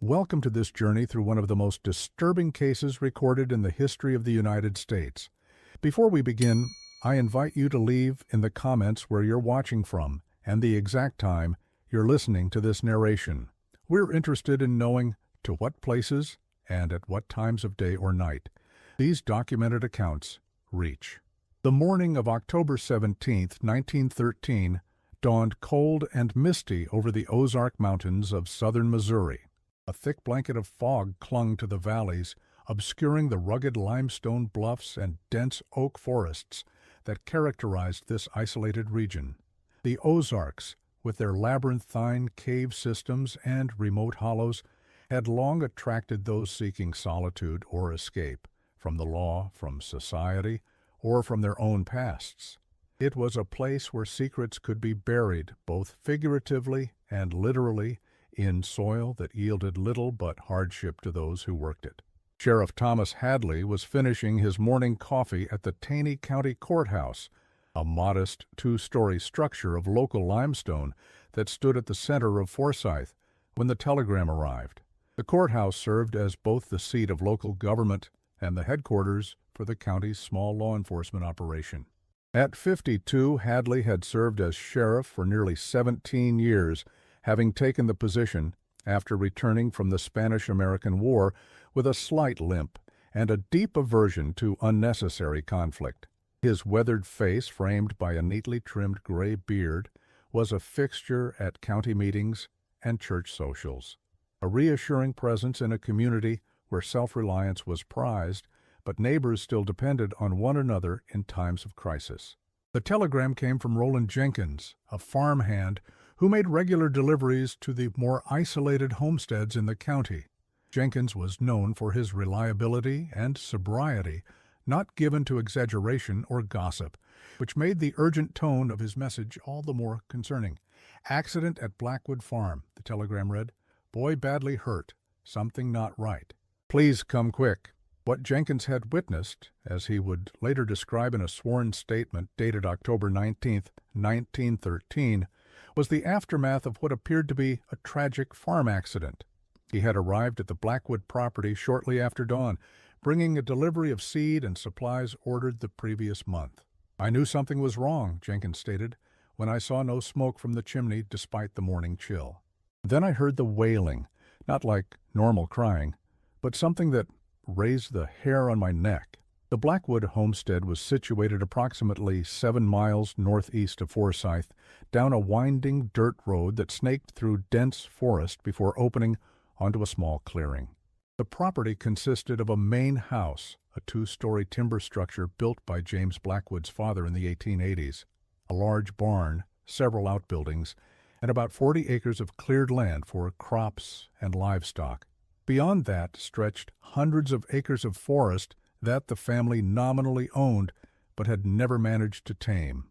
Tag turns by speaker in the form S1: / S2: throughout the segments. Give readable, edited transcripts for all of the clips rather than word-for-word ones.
S1: Welcome to this journey through one of the most disturbing cases recorded in the history of the United States. Before we begin, I invite you to leave in the comments where you're watching from and the exact time you're listening to this narration. We're interested in knowing to what places and at what times of day or night these documented accounts reach. The morning of October 17, 1913, dawned cold and misty over the Ozark Mountains of southern Missouri. A thick blanket of fog clung to the valleys, obscuring the rugged limestone bluffs and dense oak forests that characterized this isolated region. The Ozarks, with their labyrinthine cave systems and remote hollows, had long attracted those seeking solitude or escape from the law, from society, or from their own pasts. It was a place where secrets could be buried, both figuratively and literally, in soil that yielded little but hardship to those who worked it. Sheriff Thomas Hadley was finishing his morning coffee at the Taney County Courthouse, a modest two-story structure of local limestone that stood at the center of Forsyth, when the telegram arrived. The courthouse served as both the seat of local government and the headquarters for the county's small law enforcement operation. At 52, Hadley had served as sheriff for nearly 17 years, having taken the position after returning from the Spanish-American War with a slight limp and a deep aversion to unnecessary conflict. His weathered face, framed by a neatly trimmed gray beard, was a fixture at county meetings and church socials, a reassuring presence in a community where self-reliance was prized, but neighbors still depended on one another in times of crisis. The telegram came from Roland Jenkins, a farmhand who made regular deliveries to the more isolated homesteads in the county. Jenkins was known for his reliability and sobriety, not given to exaggeration or gossip, which made the urgent tone of his message all the more concerning. "Accident at Blackwood Farm," the telegram read. "Boy badly hurt. Something not right. Please come quick." What Jenkins had witnessed, as he would later describe in a sworn statement dated October 19, 1913, was the aftermath of what appeared to be a tragic farm accident. He had arrived at the Blackwood property shortly after dawn, bringing a delivery of seed and supplies ordered the previous month. "I knew something was wrong," Jenkins stated, "when I saw no smoke from the chimney despite the morning chill. Then I heard the wailing, not like normal crying, but something that raised the hair on my neck." The Blackwood homestead was situated approximately 7 miles northeast of Forsyth, down a winding dirt road that snaked through dense forest before opening onto a small clearing. The property consisted of a main house, a two-story timber structure built by James Blackwood's father in the 1880s, a large barn, several outbuildings, and about 40 acres of cleared land for crops and livestock. Beyond that stretched hundreds of acres of forest that the family nominally owned but had never managed to tame.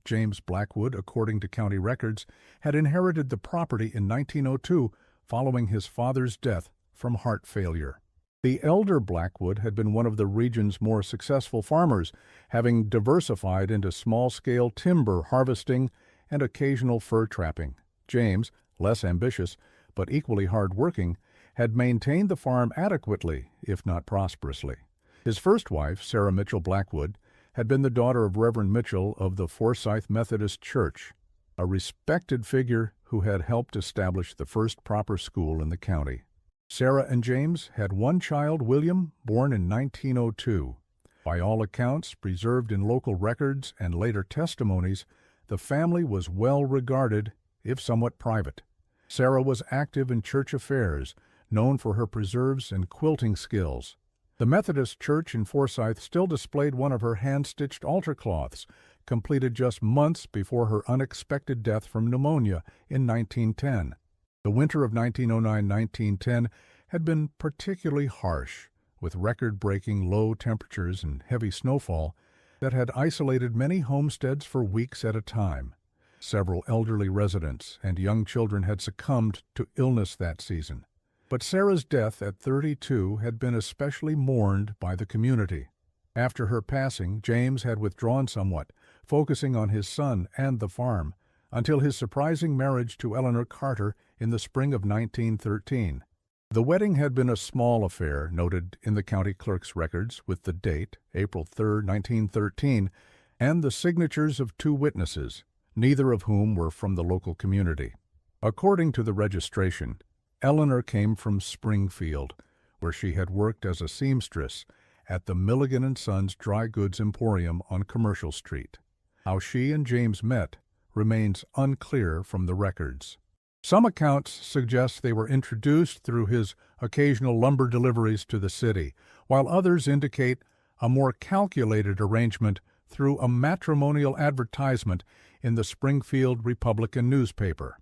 S1: James Blackwood, according to county records, had inherited the property in 1902 following his father's death from heart failure. The elder Blackwood had been one of the region's more successful farmers, having diversified into small-scale timber harvesting and occasional fur trapping. James, less ambitious but equally hard-working, had maintained the farm adequately, if not prosperously. His first wife, Sarah Mitchell Blackwood, had been the daughter of Reverend Mitchell of the Forsyth Methodist Church, a respected figure who had helped establish the first proper school in the county. Sarah and James had one child, William, born in 1902. By all accounts, preserved in local records and later testimonies, the family was well regarded, if somewhat private. Sarah was active in church affairs, known for her preserves and quilting skills. The Methodist Church in Forsyth still displayed one of her hand-stitched altar cloths, completed just months before her unexpected death from pneumonia in 1910. The winter of 1909-1910 had been particularly harsh, with record-breaking low temperatures and heavy snowfall that had isolated many homesteads for weeks at a time. Several elderly residents and young children had succumbed to illness that season. But Sarah's death at 32 had been especially mourned by the community. After her passing, James had withdrawn somewhat, focusing on his son and the farm, until his surprising marriage to Eleanor Carter in the spring of 1913. The wedding had been a small affair, noted in the county clerk's records, with the date, April 3, 1913, and the signatures of 2 witnesses, neither of whom were from the local community. According to the registration, Eleanor came from Springfield, where she had worked as a seamstress at the Milligan and Sons Dry Goods Emporium on Commercial Street. How she and James met remains unclear from the records. Some accounts suggest they were introduced through his occasional lumber deliveries to the city, while others indicate a more calculated arrangement through a matrimonial advertisement in the Springfield Republican newspaper.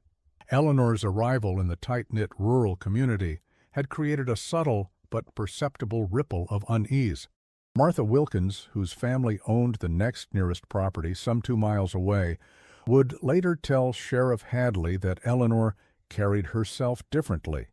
S1: Eleanor's arrival in the tight-knit rural community had created a subtle but perceptible ripple of unease. Martha Wilkins, whose family owned the next nearest property some 2 miles away, would later tell Sheriff Hadley that Eleanor carried herself differently,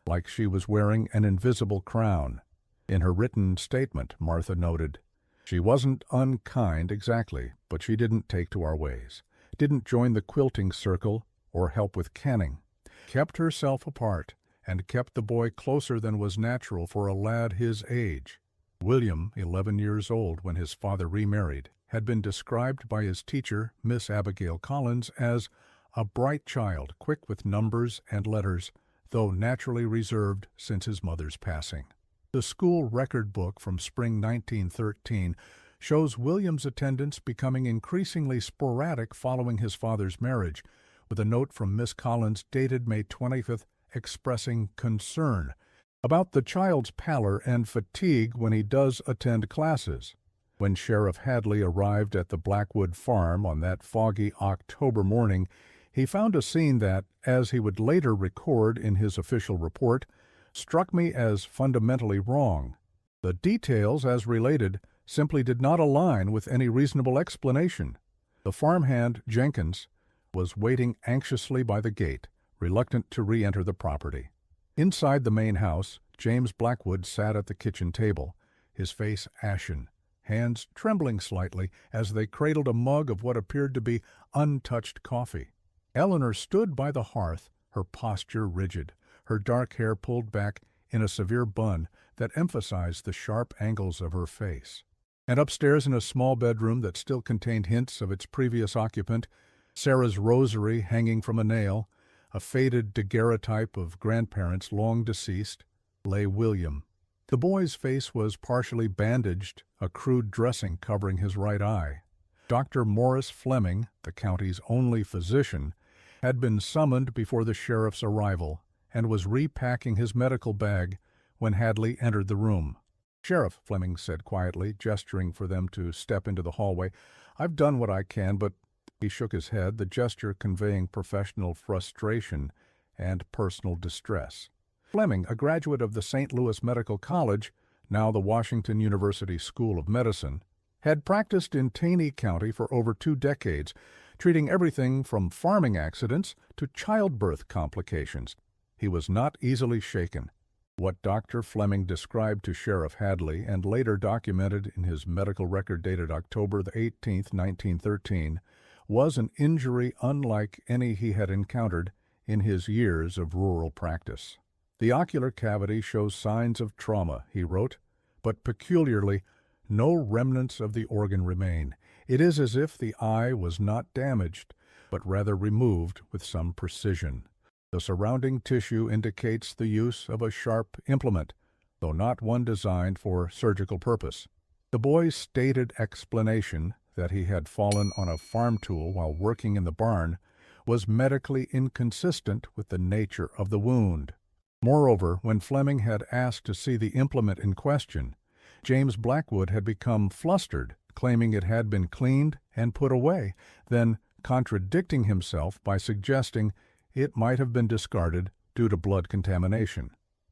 S1: like she was wearing an invisible crown. In her written statement, Martha noted, "She wasn't unkind exactly, but she didn't take to our ways, didn't join the quilting circle or help with canning, kept herself apart, and kept the boy closer than was natural for a lad his age." William, 11 years old when his father remarried, had been described by his teacher, Miss Abigail Collins, as a bright child, quick with numbers and letters, though naturally reserved since his mother's passing. The school record book from spring 1913 shows William's attendance becoming increasingly sporadic following his father's marriage, with a note from Miss Collins dated May 25th expressing concern about the child's pallor and fatigue when he does attend classes. When Sheriff Hadley arrived at the Blackwood farm on that foggy October morning, he found a scene that, as he would later record in his official report, struck me as fundamentally wrong. The details, as related, simply did not align with any reasonable explanation. The farmhand, Jenkins, was waiting anxiously by the gate, reluctant to re-enter the property. Inside the main house, James Blackwood sat at the kitchen table, his face ashen, hands trembling slightly as they cradled a mug of what appeared to be untouched coffee. Eleanor stood by the hearth, her posture rigid, her dark hair pulled back in a severe bun that emphasized the sharp angles of her face. And upstairs in a small bedroom that still contained hints of its previous occupant, Sarah's rosary hanging from a nail, a faded daguerreotype of grandparents long deceased, lay William. The boy's face was partially bandaged, a crude dressing covering his right eye. Dr. Morris Fleming, the county's only physician, had been summoned before the sheriff's arrival and was repacking his medical bag when Hadley entered the room. "Sheriff," Fleming said quietly, gesturing for them to step into the hallway, "I've done what I can, but—" He shook his head, the gesture conveying professional frustration and personal distress. Fleming, a graduate of the St. Louis Medical College, now the Washington University School of Medicine, had practiced in Taney County for over 2 decades, treating everything from farming accidents to childbirth complications. He was not easily shaken. What Dr. Fleming described to Sheriff Hadley and later documented in his medical record dated October 18, 1913, was an injury unlike any he had encountered in his years of rural practice. "The ocular cavity shows signs of trauma," he wrote, "but peculiarly, no remnants of the organ remain. It is as if the eye was not damaged, but rather removed with some precision. The surrounding tissue indicates the use of a sharp implement, though not one designed for surgical purpose." The boy's stated explanation that he had fallen on a farm tool while working in the barn was medically inconsistent with the nature of the wound. Moreover, when Fleming had asked to see the implement in question, James Blackwood had become flustered, claiming it had been cleaned and put away, then contradicting himself by suggesting it might have been discarded due to blood contamination.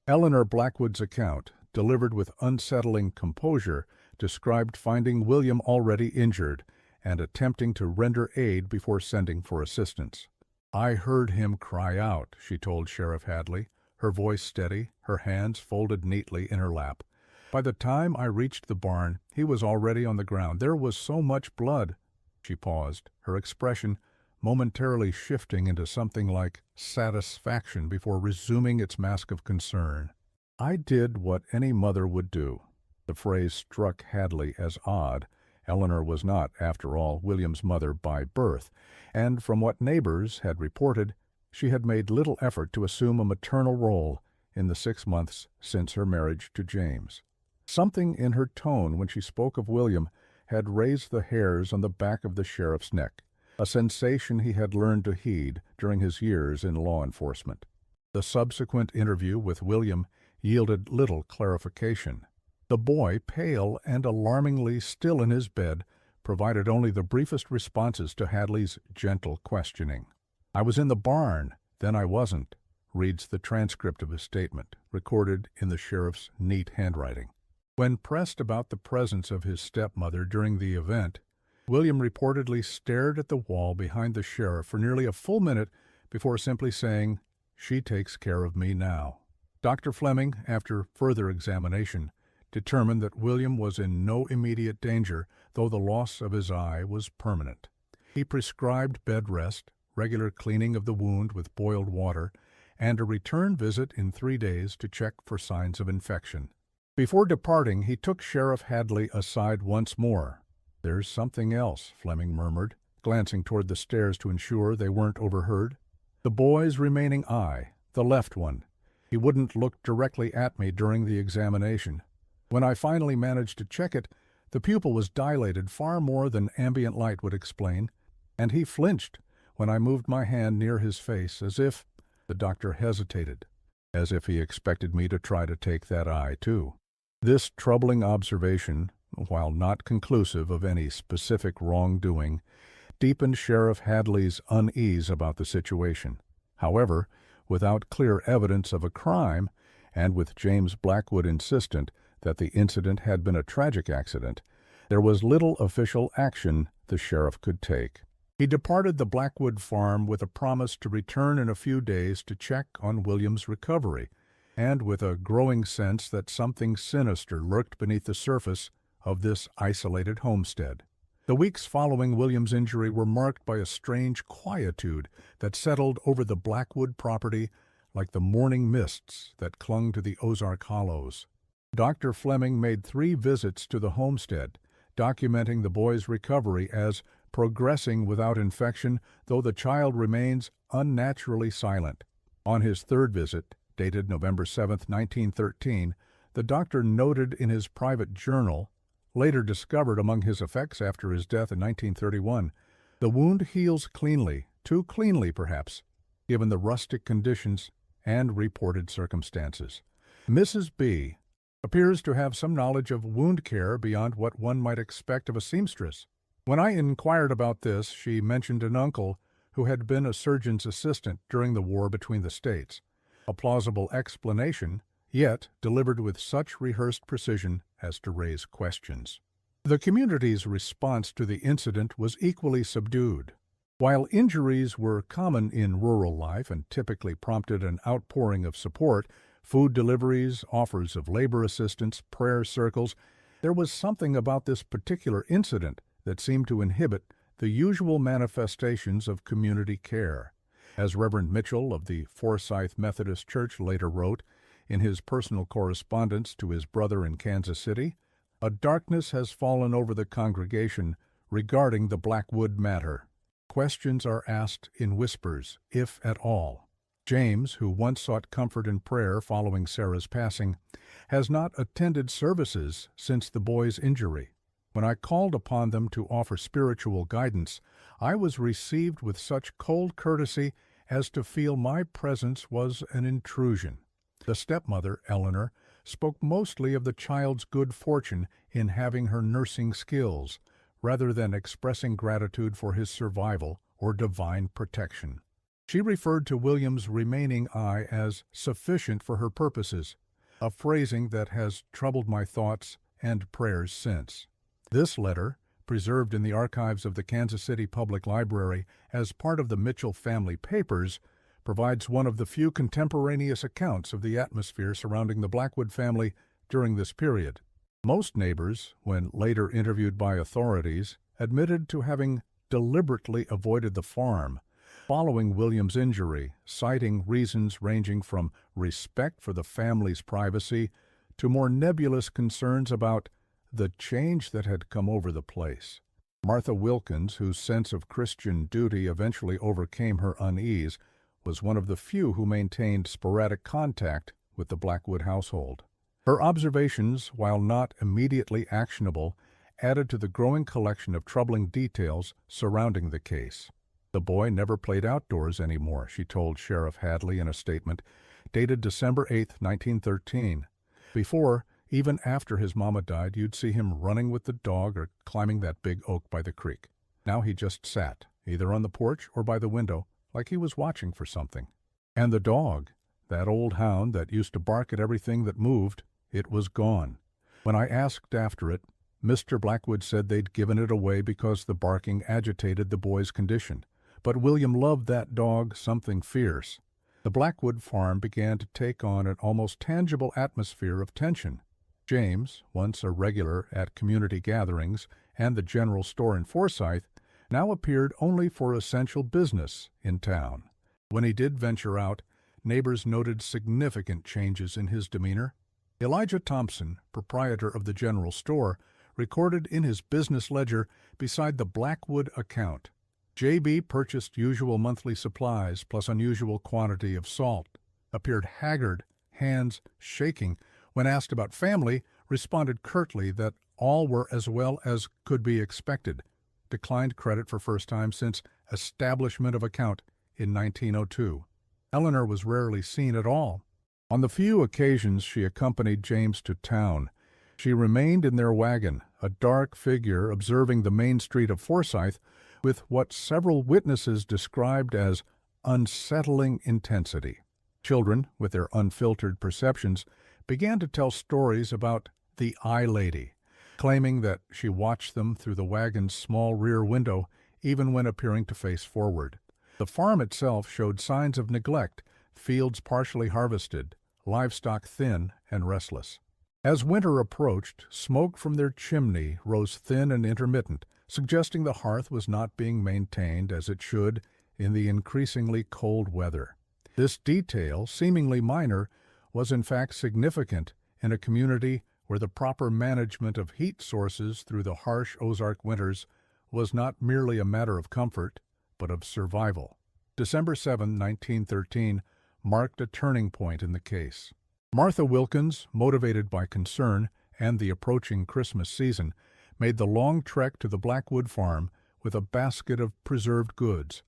S1: Eleanor Blackwood's account, delivered with unsettling composure, described finding William already injured and attempting to render aid before sending for assistance. "I heard him cry out," she told Sheriff Hadley, her voice steady, her hands folded neatly in her lap. "By the time I reached the barn, he was already on the ground. There was so much blood." She paused, her expression momentarily shifting into something like satisfaction before resuming its mask of concern. "I did what any mother would do." The phrase struck Hadley as odd. Eleanor was not, after all, William's mother by birth, and from what neighbors had reported, she had made little effort to assume a maternal role in the 6 months since her marriage to James. Something in her tone when she spoke of William had raised the hairs on the back of the sheriff's neck, a sensation he had learned to heed during his years in law enforcement. The subsequent interview with William yielded little clarification. The boy, pale and alarmingly still in his bed, provided only the briefest responses to Hadley's gentle questioning. "I was in the barn, then I wasn't," reads the transcript of his statement, recorded in the sheriff's neat handwriting. When pressed about the presence of his stepmother during the event, William reportedly stared at the wall behind the sheriff for nearly a full minute before simply saying, "She takes care of me now." Dr. Fleming, after further examination, determined that William was in no immediate danger, though the loss of his eye was permanent. He prescribed bed rest, regular cleaning of the wound with boiled water, and a return visit in 3 days to check for signs of infection. Before departing, he took Sheriff Hadley aside once more. "There's something else," Fleming murmured, glancing toward the stairs to ensure they weren't overheard. "The boy's remaining eye, the left one. He wouldn't look directly at me during the examination. When I finally managed to check it, the pupil was dilated far more than ambient light would explain, and he flinched when I moved my hand near his face, as if—" the doctor hesitated, "as if he expected me to try to take that eye, too." This troubling observation, while not conclusive of any specific wrongdoing, deepened Sheriff Hadley's unease about the situation. However, without clear evidence of a crime, and with James Blackwood insistent that the incident had been a tragic accident, there was little official action the sheriff could take. He departed the Blackwood farm with a promise to return in a few days to check on William's recovery, and with a growing sense that something sinister lurked beneath the surface of this isolated homestead. The weeks following William's injury were marked by a strange quietude that settled over the Blackwood property like the morning mists that clung to the Ozark hollows. Dr. Fleming made 3 visits to the homestead, documenting the boy's recovery as progressing without infection, though the child remains unnaturally silent. On his 3rd visit, dated November 7, 1913, the doctor noted in his private journal, later discovered among his effects after his death in 1931, "The wound heals cleanly, too cleanly perhaps, given the rustic conditions and reported circumstances. Mrs. B. appears to have some knowledge of wound care beyond what one might expect of a seamstress. When I inquired about this, she mentioned an uncle who had been a surgeon's assistant during the war between the states. A plausible explanation, yet delivered with such rehearsed precision as to raise questions." The community's response to the incident was equally subdued. While injuries were common in rural life and typically prompted an outpouring of support, food deliveries, offers of labor assistance, prayer circles, there was something about this particular incident that seemed to inhibit the usual manifestations of community care. As Reverend Mitchell of the Forsyth Methodist Church later wrote in his personal correspondence to his brother in Kansas City, "A darkness has fallen over the congregation regarding the Blackwood matter. Questions are asked in whispers, if at all. James, who once sought comfort in prayer following Sarah's passing, has not attended services since the boy's injury. When I called upon them to offer spiritual guidance, I was received with such cold courtesy as to feel my presence was an intrusion." The stepmother, Eleanor, spoke mostly of the child's good fortune in having her nursing skills, rather than expressing gratitude for his survival or divine protection. She referred to William's remaining eye as sufficient for her purposes, a phrasing that has troubled my thoughts and prayers since. This letter, preserved in the archives of the Kansas City Public Library as part of the Mitchell family papers, provides one of the few contemporaneous accounts of the atmosphere surrounding the Blackwood family during this period. Most neighbors, when later interviewed by authorities, admitted to having deliberately avoided the farm following William's injury, citing reasons ranging from respect for the family's privacy to more nebulous concerns about the change that had come over the place. Martha Wilkins, whose sense of Christian duty eventually overcame her unease, was one of the few who maintained sporadic contact with the Blackwood household. Her observations, while not immediately actionable, added to the growing collection of troubling details surrounding the case. The boy never played outdoors anymore, she told Sheriff Hadley in a statement dated December 8, 1913. Before, even after his mama died, you'd see him running with the dog or climbing that big oak by the creek. Now he just sat, either on the porch or by the window, like he was watching for something. And the dog, that old hound that used to bark at everything that moved, it was gone. When I asked after it, Mr. Blackwood said they'd given it away because the barking agitated the boy's condition. But William loved that dog something fierce. The Blackwood farm began to take on an almost tangible atmosphere of tension. James, once a regular at community gatherings and the general store in Forsyth, now appeared only for essential business in town. When he did venture out, neighbors noted significant changes in his demeanor. Elijah Thompson, proprietor of the general store, recorded in his business ledger beside the Blackwood account, J.B. purchased usual monthly supplies plus unusual quantity of salt, appeared haggard, hands shaking. When asked about family, responded curtly that all were as well as could be expected, declined credit for first time since establishment of account in 1902. Eleanor was rarely seen at all. On the few occasions she accompanied James to town, she remained in their wagon, a dark figure observing the main street of Forsyth with what several witnesses described as unsettling intensity. Children, with their unfiltered perceptions, began to tell stories about the Eye Lady, claiming that she watched them through the wagon's small rear window even when appearing to face forward. The farm itself showed signs of neglect, fields partially harvested, livestock thin and restless. As winter approached, smoke from their chimney rose thin and intermittent, suggesting the hearth was not being maintained as it should in the increasingly cold weather. This detail, seemingly minor, was in fact significant in a community where the proper management of heat sources through the harsh Ozark winters was not merely a matter of comfort, but of survival. December 7, 1913, marked a turning point in the case. Martha Wilkins, motivated by concern and the approaching Christmas season, made the long trek to the Blackwood farm with a basket of preserved goods,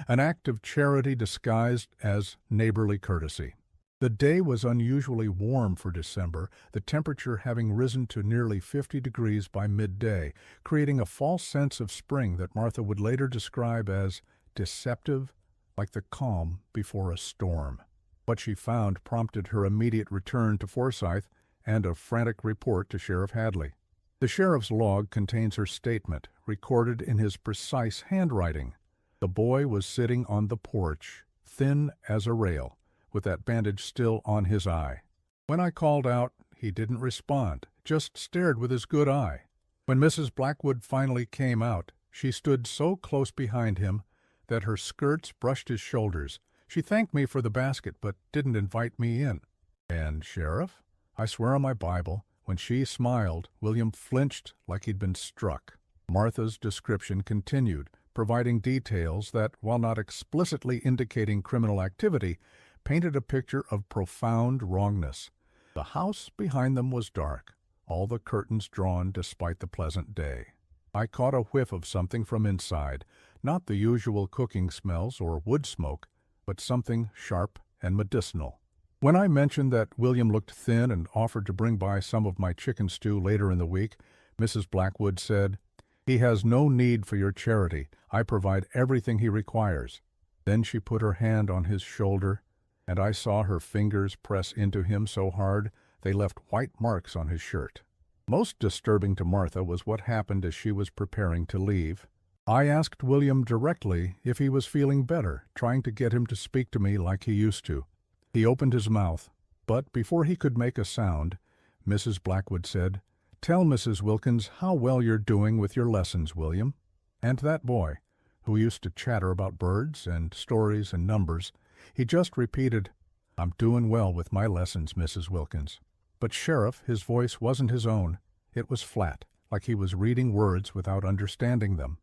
S1: an act of charity disguised as neighborly courtesy. The day was unusually warm for December, the temperature having risen to nearly 50 degrees by midday, creating a false sense of spring that Martha would later describe as deceptive, like the calm before a storm. What she found prompted her immediate return to Forsyth and a frantic report to Sheriff Hadley. The sheriff's log contains her statement, recorded in his precise handwriting. The boy was sitting on the porch, thin as a rail, with that bandage still on his eye. When I called out, he didn't respond, just stared with his good eye. When Mrs. Blackwood finally came out, she stood so close behind him that her skirts brushed his shoulders. She thanked me for the basket, but didn't invite me in. And, Sheriff, I swear on my Bible, when she smiled, William flinched like he'd been struck. Martha's description continued, providing details that, while not explicitly indicating criminal activity, painted a picture of profound wrongness. The house behind them was dark, all the curtains drawn despite the pleasant day. I caught a whiff of something from inside, not the usual cooking smells or wood smoke, but something sharp and medicinal. When I mentioned that William looked thin and offered to bring by some of my chicken stew later in the week, Mrs. Blackwood said, "He has no need for your charity. I provide everything he requires." Then she put her hand on his shoulder, and I saw her fingers press into him so hard they left white marks on his shirt. Most disturbing to Martha was what happened as she was preparing to leave. I asked William directly if he was feeling better, trying to get him to speak to me like he used to. He opened his mouth, but before he could make a sound, Mrs. Blackwood said, "Tell Mrs. Wilkins how well you're doing with your lessons, William." And that boy, who used to chatter about birds and stories and numbers. He just repeated, "I'm doing well with my lessons, Mrs. Wilkins." But Sheriff, his voice wasn't his own. It was flat, like he was reading words without understanding them.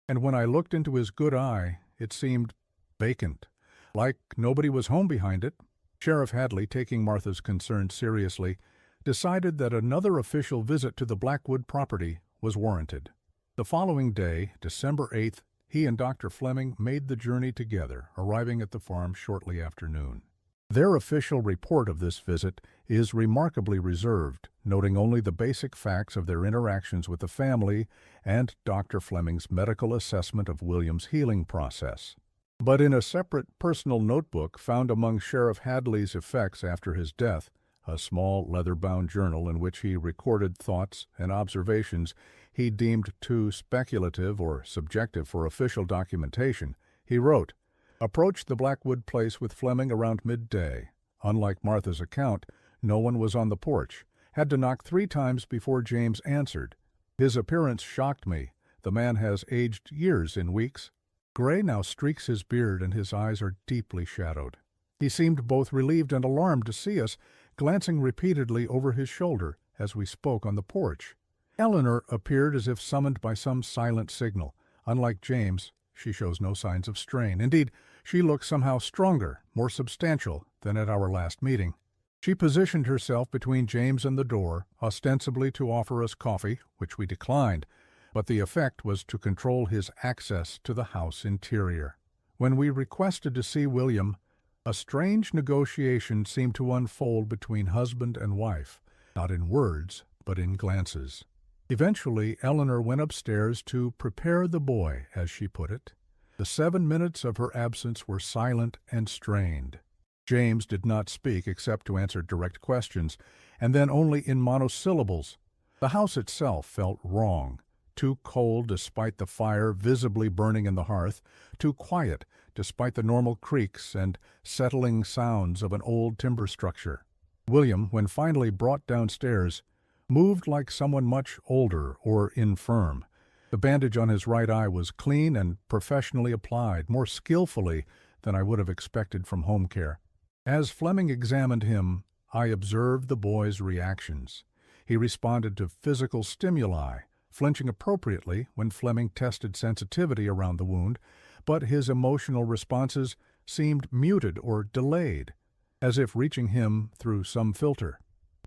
S1: And when I looked into his good eye, it seemed vacant, like nobody was home behind it. Sheriff Hadley, taking Martha's concern seriously, decided that another official visit to the Blackwood property was warranted. The following day, December 8th, he and Dr. Fleming made the journey together, arriving at the farm shortly after noon. Their official report of this visit is remarkably reserved, noting only the basic facts of their interactions with the family and Dr. Fleming's medical assessment of William's healing process. But in a separate personal notebook found among Sheriff Hadley's effects after his death, a small leather-bound journal in which he recorded thoughts and observations he deemed too speculative or subjective for official documentation, he wrote, "Approached the Blackwood place with Fleming around midday. Unlike Martha's account, no one was on the porch. Had to knock 3 times before James answered. His appearance shocked me. The man has aged years in weeks. Gray now streaks his beard and his eyes are deeply shadowed. He seemed both relieved and alarmed to see us, glancing repeatedly over his shoulder as we spoke on the porch. Eleanor appeared as if summoned by some silent signal. Unlike James, she shows no signs of strain. Indeed, she looks somehow stronger, more substantial than at our last meeting. She positioned herself between James and the door, ostensibly to offer us coffee, which we declined, but the effect was to control his access to the house interior. When we requested to see William, a strange negotiation seemed to unfold between husband and wife, not in words, but in glances. Eventually, Eleanor went upstairs to prepare the boy, as she put it. The 7 minutes of her absence were silent and strained. James did not speak except to answer direct questions, and then only in monosyllables. The house itself felt wrong, too cold despite the fire visibly burning in the hearth, too quiet despite the normal creaks and settling sounds of an old timber structure. William, when finally brought downstairs, moved like someone much older or infirm. The bandage on his right eye was clean and professionally applied, more skillfully than I would have expected from home care. As Fleming examined him, I observed the boy's reactions. He responded to physical stimuli, flinching appropriately when Fleming tested sensitivity around the wound, but his emotional responses seemed muted or delayed, as if reaching him through some filter.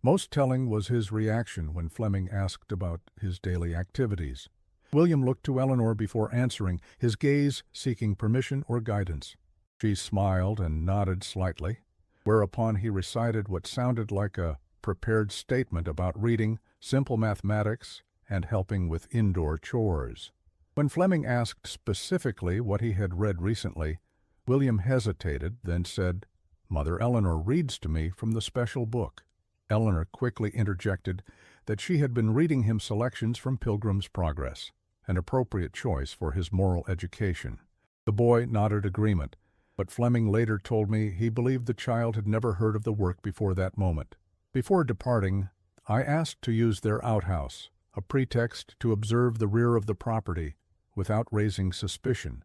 S1: Most telling was his reaction when Fleming asked about his daily activities. William looked to Eleanor before answering, his gaze seeking permission or guidance. She smiled and nodded slightly, whereupon he recited what sounded like a prepared statement about reading, simple mathematics, and helping with indoor chores. When Fleming asked specifically what he had read recently, William hesitated, then said, "Mother Eleanor reads to me from the special book." Eleanor quickly interjected that she had been reading him selections from Pilgrim's Progress, an appropriate choice for his moral education. The boy nodded agreement, but Fleming later told me he believed the child had never heard of the work before that moment. Before departing, I asked to use their outhouse, a pretext to observe the rear of the property without raising suspicion.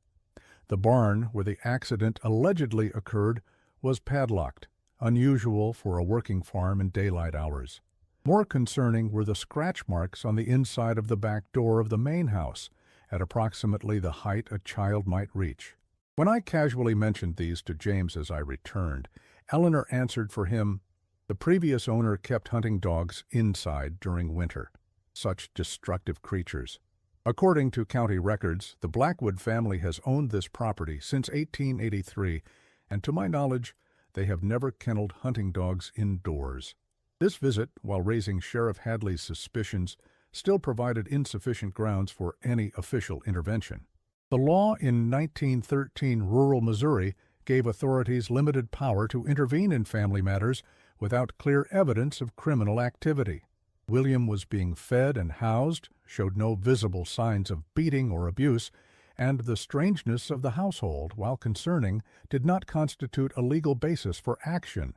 S1: The barn where the accident allegedly occurred was padlocked, unusual for a working farm in daylight hours. More concerning were the scratch marks on the inside of the back door of the main house, at approximately the height a child might reach. When I casually mentioned these to James as I returned, Eleanor answered for him, "The previous owner kept hunting dogs inside during winter. Such destructive creatures." According to county records, the Blackwood family has owned this property since 1883, and to my knowledge, they have never kenneled hunting dogs indoors. This visit, while raising Sheriff Hadley's suspicions, still provided insufficient grounds for any official intervention. The law in 1913 rural Missouri gave authorities limited power to intervene in family matters without clear evidence of criminal activity. William was being fed and housed, showed no visible signs of beating or abuse, and the strangeness of the household, while concerning, did not constitute a legal basis for action.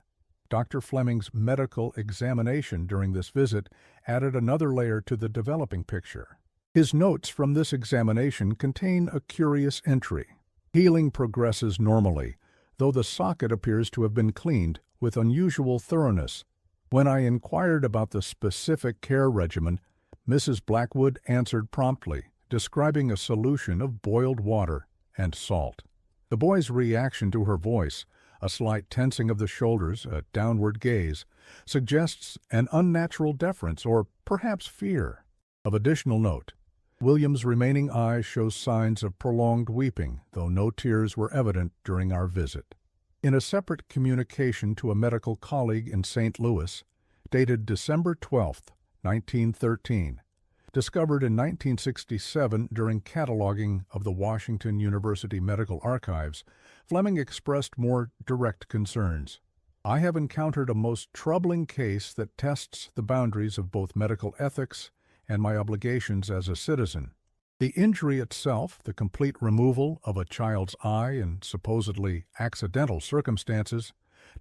S1: Dr. Fleming's medical examination during this visit added another layer to the developing picture. His notes from this examination contain a curious entry. Healing progresses normally, though the socket appears to have been cleaned with unusual thoroughness. When I inquired about the specific care regimen, Mrs. Blackwood answered promptly, describing a solution of boiled water and salt. The boy's reaction to her voice, a slight tensing of the shoulders, a downward gaze, suggests an unnatural deference or perhaps fear. Of additional note, William's remaining eye shows signs of prolonged weeping, though no tears were evident during our visit. In a separate communication to a medical colleague in St. Louis, dated December 12, 1913, discovered in 1967 during cataloging of the Washington University Medical Archives, Fleming expressed more direct concerns. I have encountered a most troubling case that tests the boundaries of both medical ethics and my obligations as a citizen. The injury itself, the complete removal of a child's eye in supposedly accidental circumstances,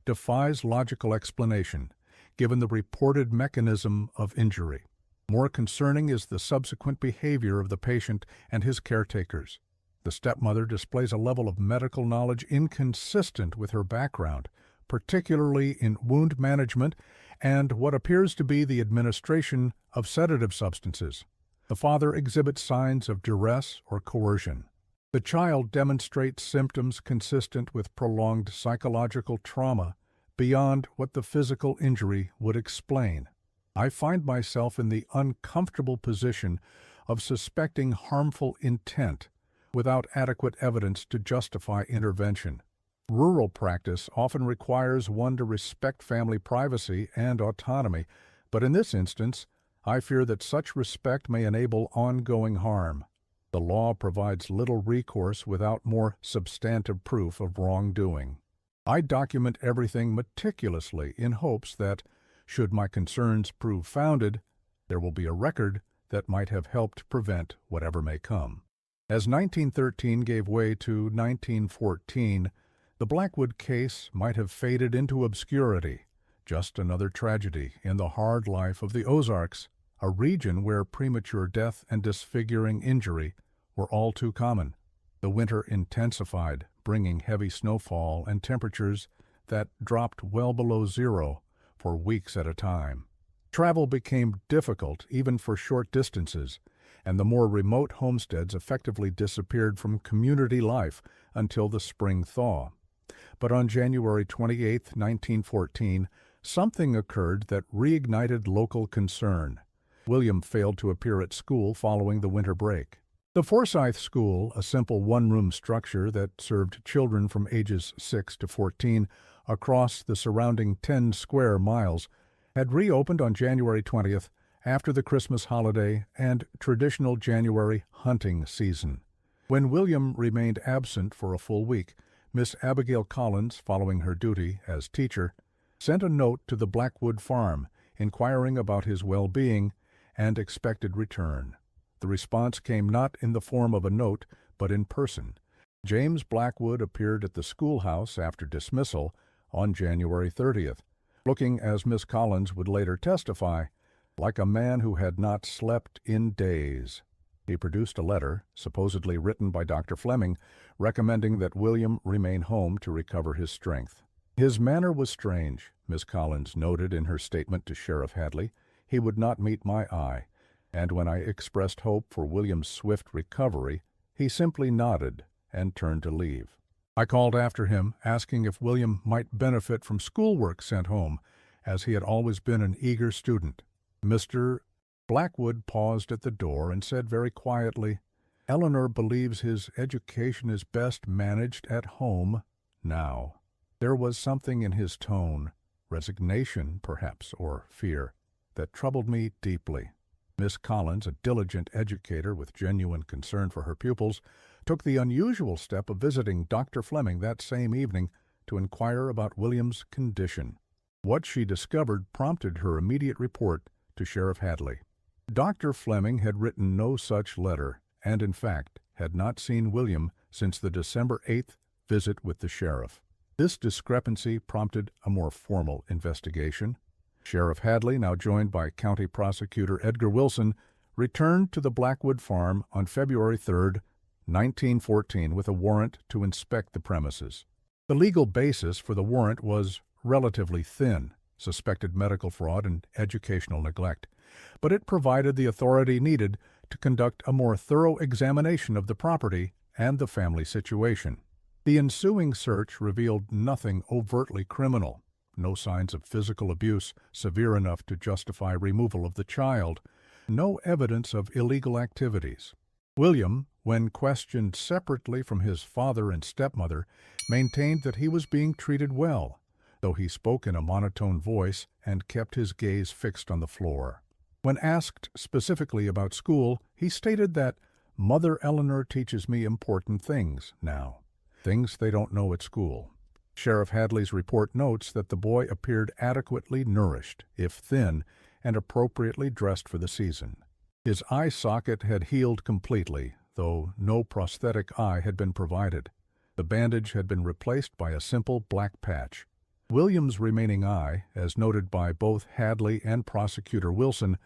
S1: defies logical explanation, given the reported mechanism of injury. More concerning is the subsequent behavior of the patient and his caretakers. The stepmother displays a level of medical knowledge inconsistent with her background, particularly in wound management and what appears to be the administration of sedative substances. The father exhibits signs of duress or coercion. The child demonstrates symptoms consistent with prolonged psychological trauma beyond what the physical injury would explain. I find myself in the uncomfortable position of suspecting harmful intent without adequate evidence to justify intervention. Rural practice often requires one to respect family privacy and autonomy, but in this instance, I fear that such respect may enable ongoing harm. The law provides little recourse without more substantive proof of wrongdoing. I document everything meticulously in hopes that, should my concerns prove founded, there will be a record that might have helped prevent whatever may come. As 1913 gave way to 1914, the Blackwood case might have faded into obscurity, just another tragedy in the hard life of the Ozarks, a region where premature death and disfiguring injury were all too common. The winter intensified, bringing heavy snowfall and temperatures that dropped well below zero for weeks at a time. Travel became difficult even for short distances, and the more remote homesteads effectively disappeared from community life until the spring thaw. But on January 28, 1914, something occurred that reignited local concern. William failed to appear at school following the winter break. The Forsyth School, a simple one-room structure that served children from ages 6 to 14 across the surrounding 10 square miles, had reopened on January 20th after the Christmas holiday and traditional January hunting season. When William remained absent for a full week, Miss Abigail Collins, following her duty as teacher, sent a note to the Blackwood farm inquiring about his well-being and expected return. The response came not in the form of a note, but in person. James Blackwood appeared at the schoolhouse after dismissal on January 30th, looking, as Miss Collins would later testify, like a man who had not slept in days. He produced a letter, supposedly written by Dr. Fleming, recommending that William remain home to recover his strength. His manner was strange, Miss Collins noted in her statement to Sheriff Hadley. He would not meet my eye, and when I expressed hope for William's swift recovery, he simply nodded and turned to leave. I called after him, asking if William might benefit from schoolwork sent home, as he had always been an eager student. Mr. Blackwood paused at the door and said very quietly, "Eleanor believes his education is best managed at home now." There was something in his tone, resignation perhaps, or fear, that troubled me deeply. Miss Collins, a diligent educator with genuine concern for her pupils, took the unusual step of visiting Dr. Fleming that same evening to inquire about William's condition. What she discovered prompted her immediate report to Sheriff Hadley. Dr. Fleming had written no such letter, and in fact had not seen William since the December 8th visit with the sheriff. This discrepancy prompted a more formal investigation. Sheriff Hadley, now joined by County Prosecutor Edgar Wilson, returned to the Blackwood farm on February 3, 1914, with a warrant to inspect the premises. The legal basis for the warrant was relatively thin, suspected medical fraud and educational neglect, but it provided the authority needed to conduct a more thorough examination of the property and the family situation. The ensuing search revealed nothing overtly criminal, no signs of physical abuse severe enough to justify removal of the child, no evidence of illegal activities. William, when questioned separately from his father and stepmother, maintained that he was being treated well, though he spoke in a monotone voice and kept his gaze fixed on the floor. When asked specifically about school, he stated that Mother Eleanor teaches me important things now, things they don't know at school. Sheriff Hadley's report notes that the boy appeared adequately nourished, if thin, and appropriately dressed for the season. His eye socket had healed completely, though no prosthetic eye had been provided. The bandage had been replaced by a simple black patch. William's remaining eye, as noted by both Hadley and Prosecutor Wilson,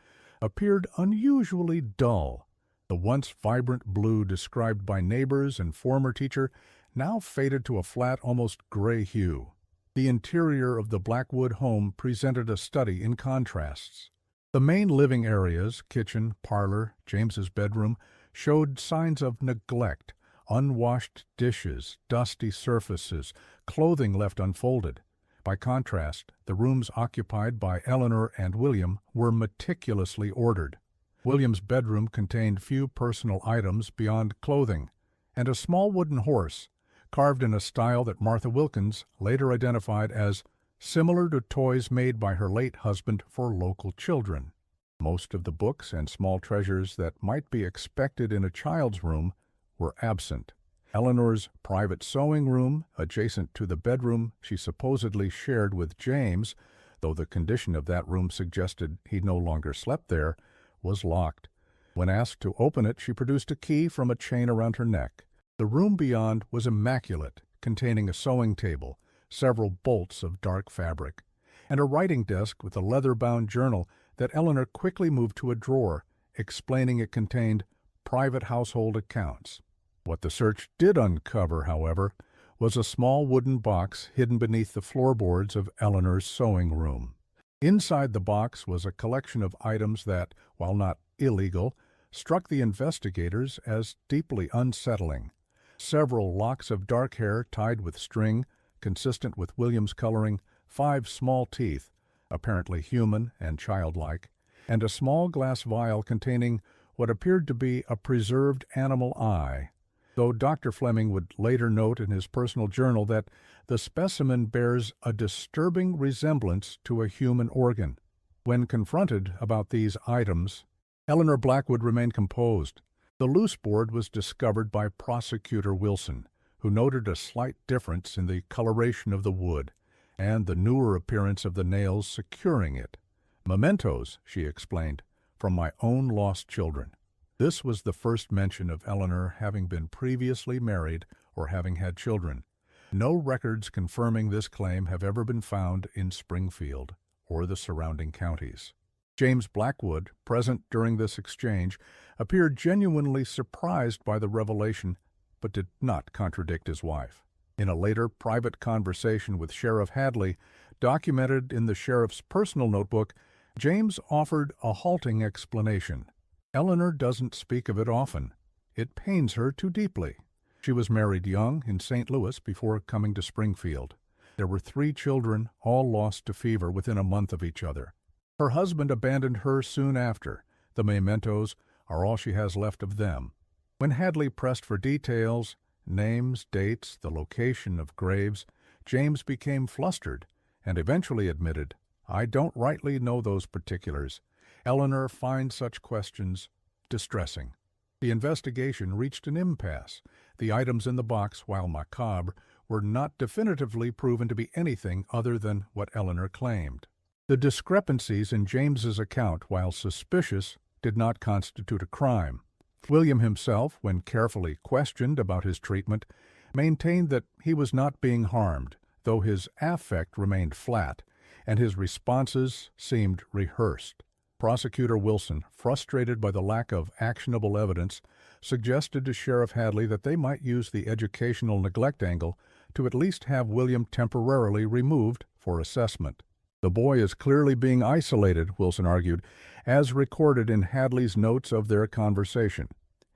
S1: appeared unusually dull. The once vibrant blue described by neighbors and former teacher now faded to a flat, almost gray hue. The interior of the Blackwood home presented a study in contrasts. The main living areas, kitchen, parlor, James's bedroom, showed signs of neglect, unwashed dishes, dusty surfaces, clothing left unfolded. By contrast, the rooms occupied by Eleanor and William were meticulously ordered. William's bedroom contained few personal items beyond clothing, and a small wooden horse, carved in a style that Martha Wilkins later identified as similar to toys made by her late husband for local children. Most of the books and small treasures that might be expected in a child's room were absent. Eleanor's private sewing room, adjacent to the bedroom she supposedly shared with James, though the condition of that room suggested he no longer slept there, was locked. When asked to open it, she produced a key from a chain around her neck. The room beyond was immaculate, containing a sewing table, several bolts of dark fabric, and a writing desk with a leather-bound journal that Eleanor quickly moved to a drawer, explaining it contained private household accounts. What the search did uncover, however, was a small wooden box hidden beneath the floorboards of Eleanor's sewing room. Inside the box was a collection of items that, while not illegal, struck the investigators as deeply unsettling. Several locks of dark hair tied with string, consistent with William's coloring, 5 small teeth, apparently human and childlike, and a small glass vial containing what appeared to be a preserved animal eye, though Dr. Fleming would later note in his personal journal that the specimen bears a disturbing resemblance to a human organ. When confronted about these items, Eleanor Blackwood remained composed. The loose board was discovered by Prosecutor Wilson, who noted a slight difference in the coloration of the wood and the newer appearance of the nails securing it. "Mementos," she explained, "from my own lost children." This was the first mention of Eleanor having been previously married or having had children. No records confirming this claim have ever been found in Springfield or the surrounding counties. James Blackwood, present during this exchange, appeared genuinely surprised by the revelation, but did not contradict his wife. In a later private conversation with Sheriff Hadley, documented in the sheriff's personal notebook, James offered a halting explanation. "Eleanor doesn't speak of it often. It pains her too deeply. She was married young in St. Louis before coming to Springfield. There were 3 children, all lost to fever within a month of each other. Her husband abandoned her soon after. The mementos are all she has left of them." When Hadley pressed for details, names, dates, the location of graves, James became flustered and eventually admitted, "I don't rightly know those particulars. Eleanor finds such questions distressing." The investigation reached an impasse. The items in the box, while macabre, were not definitively proven to be anything other than what Eleanor claimed. The discrepancies in James's account, while suspicious, did not constitute a crime. William himself, when carefully questioned about his treatment, maintained that he was not being harmed, though his affect remained flat, and his responses seemed rehearsed. Prosecutor Wilson, frustrated by the lack of actionable evidence, suggested to Sheriff Hadley that they might use the educational neglect angle to at least have William temporarily removed for assessment. The boy is clearly being isolated, Wilson argued, as recorded in Hadley's notes of their conversation.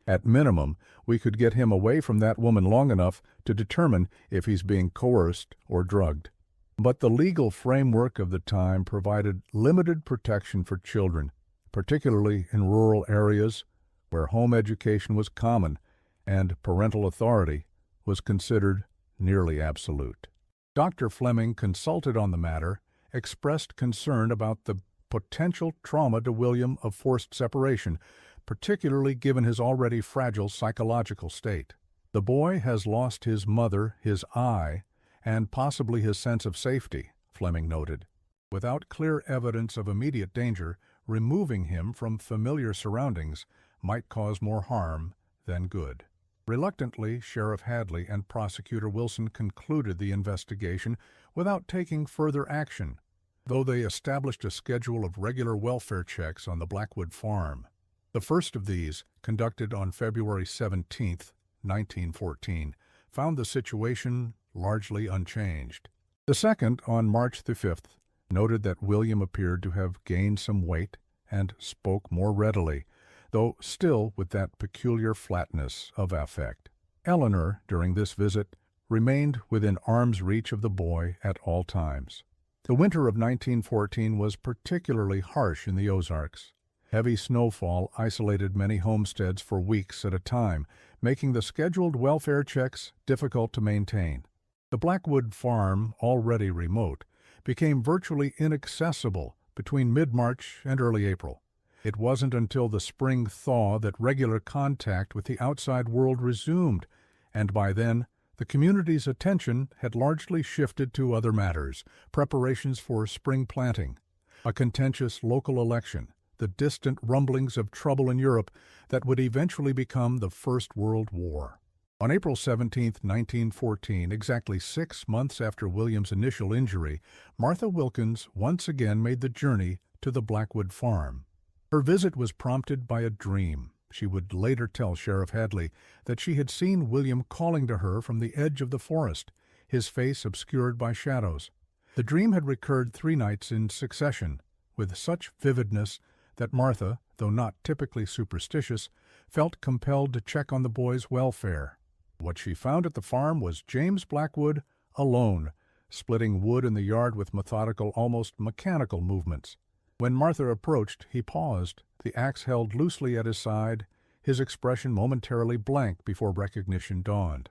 S1: At minimum, we could get him away from that woman long enough to determine if he's being coerced or drugged. But the legal framework of the time provided limited protection for children, particularly in rural areas where home education was common and parental authority was considered nearly absolute. Dr. Fleming, consulted on the matter, expressed concern about the potential trauma to William of forced separation, particularly given his already fragile psychological state. The boy has lost his mother, his eye, and possibly his sense of safety, Fleming noted. Without clear evidence of immediate danger, removing him from familiar surroundings might cause more harm than good. Reluctantly, Sheriff Hadley and Prosecutor Wilson concluded the investigation without taking further action, though they established a schedule of regular welfare checks on the Blackwood farm. The first of these, conducted on February 17, 1914, found the situation largely unchanged. The second, on March the 5th, noted that William appeared to have gained some weight and spoke more readily, though still with that peculiar flatness of affect. Eleanor, during this visit, remained within arm's reach of the boy at all times. The winter of 1914 was particularly harsh in the Ozarks. Heavy snowfall isolated many homesteads for weeks at a time, making the scheduled welfare checks difficult to maintain. The Blackwood farm, already remote, became virtually inaccessible between mid-March and early April. It wasn't until the spring thaw that regular contact with the outside world resumed, and by then the community's attention had largely shifted to other matters: preparations for spring planting, a contentious local election, the distant rumblings of trouble in Europe that would eventually become the First World War. On April 17, 1914, exactly 6 months after William's initial injury, Martha Wilkins once again made the journey to the Blackwood farm. Her visit was prompted by a dream. She would later tell Sheriff Hadley that she had seen William calling to her from the edge of the forest, his face obscured by shadows. The dream had recurred 3 nights in succession, with such vividness that Martha, though not typically superstitious, felt compelled to check on the boy's welfare. What she found at the farm was James Blackwood alone, splitting wood in the yard with methodical, almost mechanical movements. When Martha approached, he paused, the axe held loosely at his side, his expression momentarily blank before recognition dawned.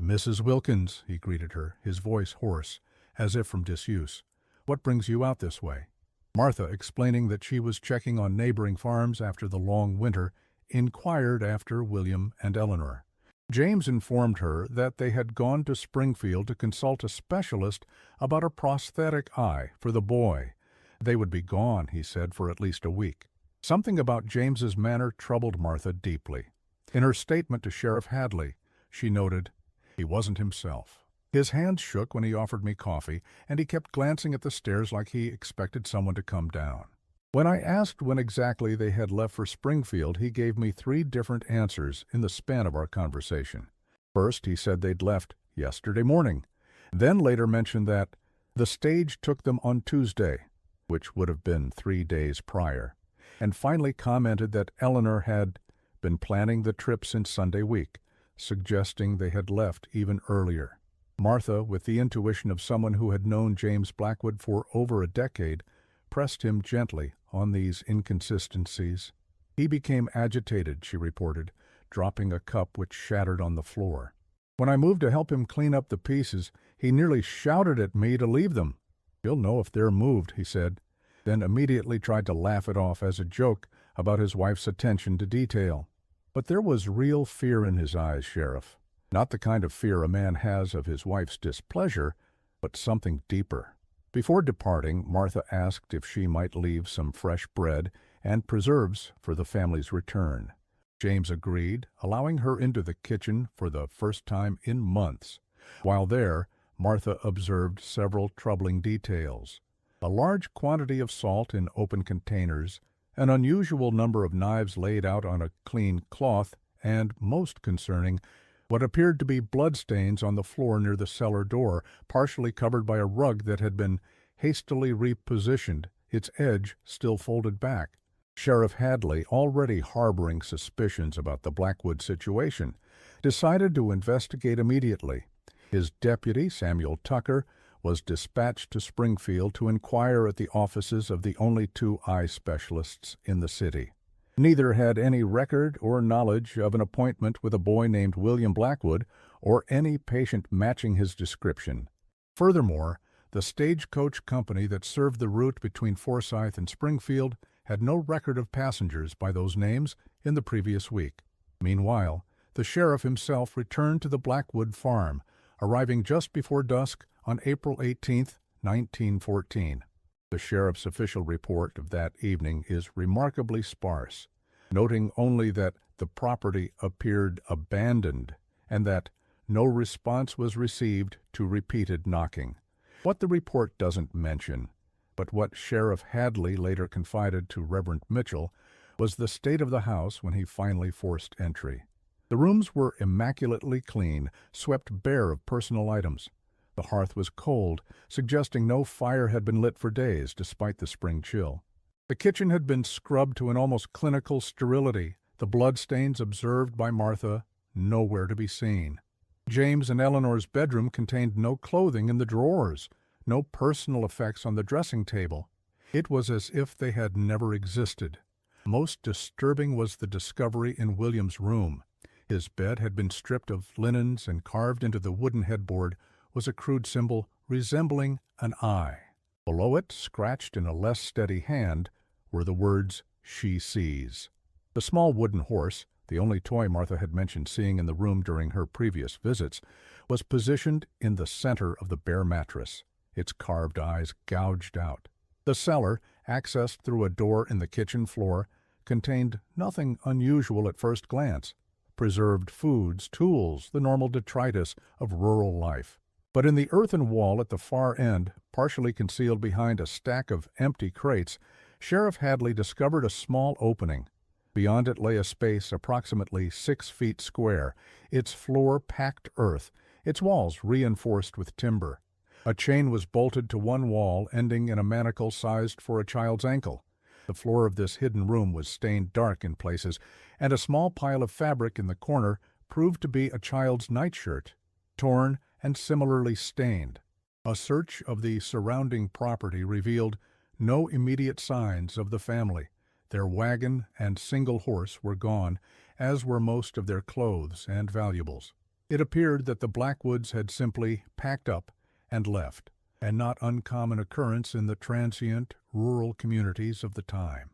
S1: "Mrs. Wilkins," he greeted her, his voice hoarse, as if from disuse. "What brings you out this way?" Martha, explaining that she was checking on neighboring farms after the long winter, inquired after William and Eleanor. James informed her that they had gone to Springfield to consult a specialist about a prosthetic eye for the boy. They would be gone, he said, for at least a week. Something about James's manner troubled Martha deeply. In her statement to Sheriff Hadley, she noted, "He wasn't himself. His hands shook when he offered me coffee, and he kept glancing at the stairs like he expected someone to come down." When I asked when exactly they had left for Springfield, he gave me 3 different answers in the span of our conversation. First, he said they'd left yesterday morning, then later mentioned that the stage took them on Tuesday, which would have been 3 days prior, and finally commented that Eleanor had been planning the trip since Sunday week, suggesting they had left even earlier. Martha, with the intuition of someone who had known James Blackwood for over a decade, pressed him gently on these inconsistencies. He became agitated, she reported, dropping a cup which shattered on the floor. "When I moved to help him clean up the pieces, he nearly shouted at me to leave them. 'You'll know if they're moved,' he said, then immediately tried to laugh it off as a joke about his wife's attention to detail. But there was real fear in his eyes, Sheriff. Not the kind of fear a man has of his wife's displeasure, but something deeper." Before departing, Martha asked if she might leave some fresh bread and preserves for the family's return. James agreed, allowing her into the kitchen for the first time in months. While there, Martha observed several troubling details: a large quantity of salt in open containers, An unusual number of knives laid out on a clean cloth, and, most concerning, what appeared to be bloodstains on the floor near the cellar door, partially covered by a rug that had been hastily repositioned, its edge still folded back. Sheriff Hadley, already harboring suspicions about the Blackwood situation, decided to investigate immediately. His deputy, Samuel Tucker, was dispatched to Springfield to inquire at the offices of the only two eye specialists in the city. Neither had any record or knowledge of an appointment with a boy named William Blackwood or any patient matching his description. Furthermore, the stagecoach company that served the route between Forsyth and Springfield had no record of passengers by those names in the previous week. Meanwhile, the sheriff himself returned to the Blackwood farm, arriving just before dusk on April 18, 1914. The sheriff's official report of that evening is remarkably sparse, noting only that the property appeared abandoned and that no response was received to repeated knocking. What the report doesn't mention, but what Sheriff Hadley later confided to Reverend Mitchell, was the state of the house when he finally forced entry. The rooms were immaculately clean, swept bare of personal items. The hearth was cold, suggesting no fire had been lit for days, despite the spring chill. The kitchen had been scrubbed to an almost clinical sterility, the bloodstains observed by Martha nowhere to be seen. James and Eleanor's bedroom contained no clothing in the drawers, no personal effects on the dressing table. It was as if they had never existed. Most disturbing was the discovery in William's room. His bed had been stripped of linens, and carved into the wooden headboard was a crude symbol resembling an eye. Below it, scratched in a less steady hand, were the words, "She sees." The small wooden horse, the only toy Martha had mentioned seeing in the room during her previous visits, was positioned in the center of the bare mattress, its carved eyes gouged out. The cellar, accessed through a door in the kitchen floor, contained nothing unusual at first glance. Preserved foods, tools, the normal detritus of rural life. But in the earthen wall at the far end, partially concealed behind a stack of empty crates, Sheriff Hadley discovered a small opening. Beyond it lay a space approximately 6 feet square, its floor packed earth, its walls reinforced with timber. A chain was bolted to one wall, ending in a manacle sized for a child's ankle. The floor of this hidden room was stained dark in places, and a small pile of fabric in the corner proved to be a child's nightshirt, torn and similarly stained. A search of the surrounding property revealed no immediate signs of the family. Their wagon and single horse were gone, as were most of their clothes and valuables. It appeared that the Blackwoods had simply packed up and left, a not uncommon occurrence in the transient, rural communities of the time.